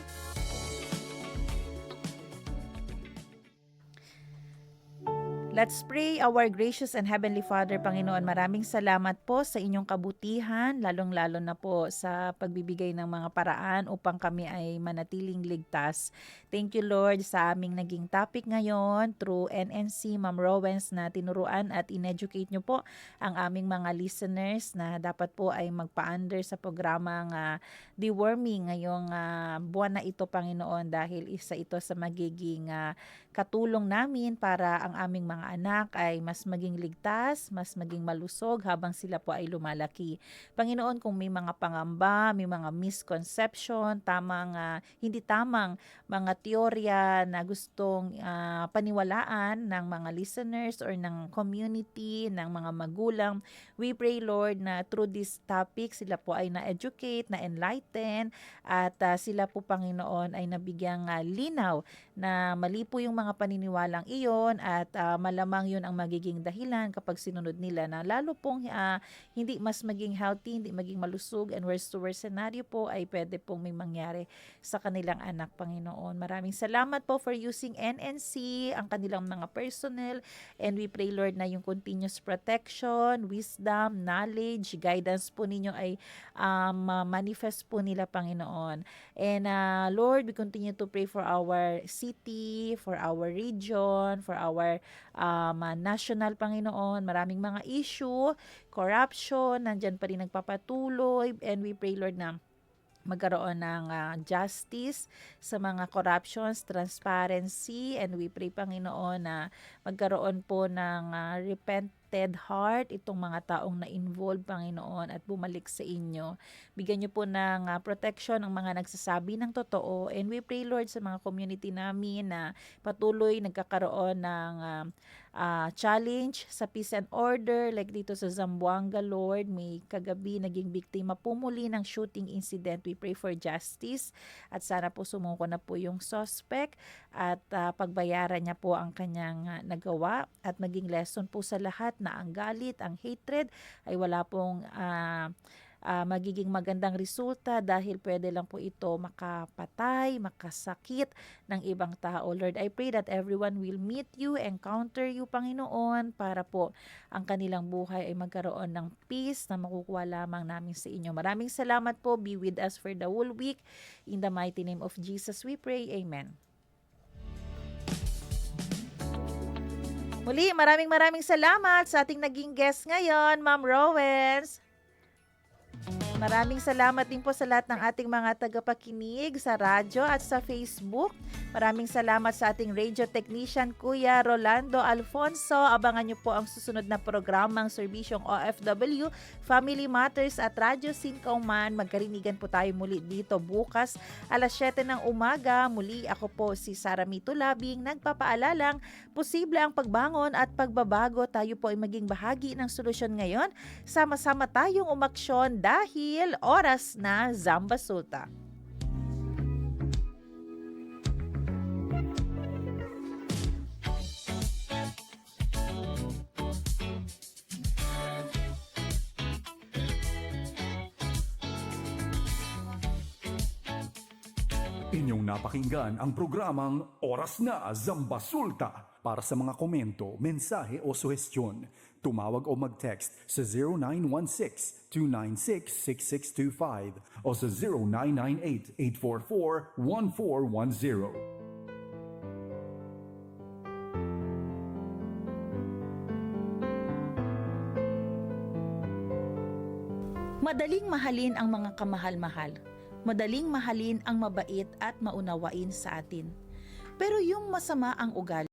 Let's pray. Our gracious and Heavenly Father, Panginoon, maraming salamat po sa inyong kabutihan, lalong-lalo na po sa pagbibigay ng mga paraan upang kami ay manatiling ligtas. Thank you, Lord, sa aming naging topic ngayon through NNC, Ma'am Rowens, na tinuruan at in-educate nyo po ang aming mga listeners na dapat po ay magpa-under sa programang deworming ngayong buwan na ito, Panginoon, dahil isa ito sa magiging katulong namin para ang aming mga anak ay mas maging ligtas, mas maging malusog habang sila po ay lumalaki. Panginoon, kung may mga pangamba, may mga misconception, hindi tamang mga teorya na gustong paniwalaan ng mga listeners or ng community, ng mga magulang, we pray, Lord, na through this topic, sila po ay na-educate, na-enlighten, at sila po, Panginoon, ay nabigyang linaw na mali po yung mga paniniwalang iyon at malamang yun ang magiging dahilan kapag sinunod nila na lalo pong hindi mas maging healthy, hindi maging malusog, and worst to worst scenario po ay pwede pong may mangyari sa kanilang anak, Panginoon. Maraming salamat po for using NNC, ang kanilang mga personnel, and we pray, Lord, na yung continuous protection, wisdom, knowledge, guidance po ninyo ay manifest po nila, Panginoon. And Lord, we continue to pray for our city, for our region, for our national, Panginoon. Maraming mga issue, corruption, nandyan pa rin nagpapatuloy, and we pray, Lord, na magkaroon ng justice sa mga corruptions, transparency, and we pray, Panginoon, na magkaroon po ng repented heart itong mga taong na-involve, Panginoon, at bumalik sa inyo. Bigyan niyo po ng protection ang mga nagsasabi ng totoo, and we pray, Lord, sa mga community namin na patuloy nagkakaroon ng challenge sa peace and order, like dito sa Zamboanga, Lord, may kagabi naging biktima po muli ng shooting incident. We pray for justice at sana po sumuko na po yung suspect at pagbayaran niya po ang kanyang nagawa at maging lesson po sa lahat na ang galit, ang hatred ay wala pong magiging magandang resulta dahil pwede lang po ito makapatay, makasakit ng ibang tao. Lord, I pray that everyone will meet you, encounter you, Panginoon, para po ang kanilang buhay ay magkaroon ng peace na makukuha lamang namin sa inyo. Maraming salamat po. Be with us for the whole week. In the mighty name of Jesus we pray. Amen. Muli, maraming salamat sa ating naging guest ngayon, Ma'am Rowens. Maraming salamat din po sa lahat ng ating mga tagapakinig sa radyo at sa Facebook. Maraming salamat sa ating radio technician, Kuya Rolando Alfonso. Abangan niyo po ang susunod na programang Serbisyong OFW, Family Matters at Radyo Sinkauman. Magkarinigan po tayo muli dito bukas alas 7 ng umaga. Muli ako po si Sara Mito Labing, nagpapaalalang posible ang pagbangon at pagbabago. Tayo po ay maging bahagi ng solusyon ngayon. Sama-sama tayong umaksyon dahil oras na Zamba Sulta. Inyong napakinggan ang programang Oras na Zambasulta. Para sa mga komento, mensahe o suhestyon, tumawag o mag-text sa 0916-296-6625 o sa 0998-844-1410. Madaling mahalin ang mga kamahal-mahal. Madaling mahalin ang mabait at maunawain sa atin. Pero yung masama ang ugali,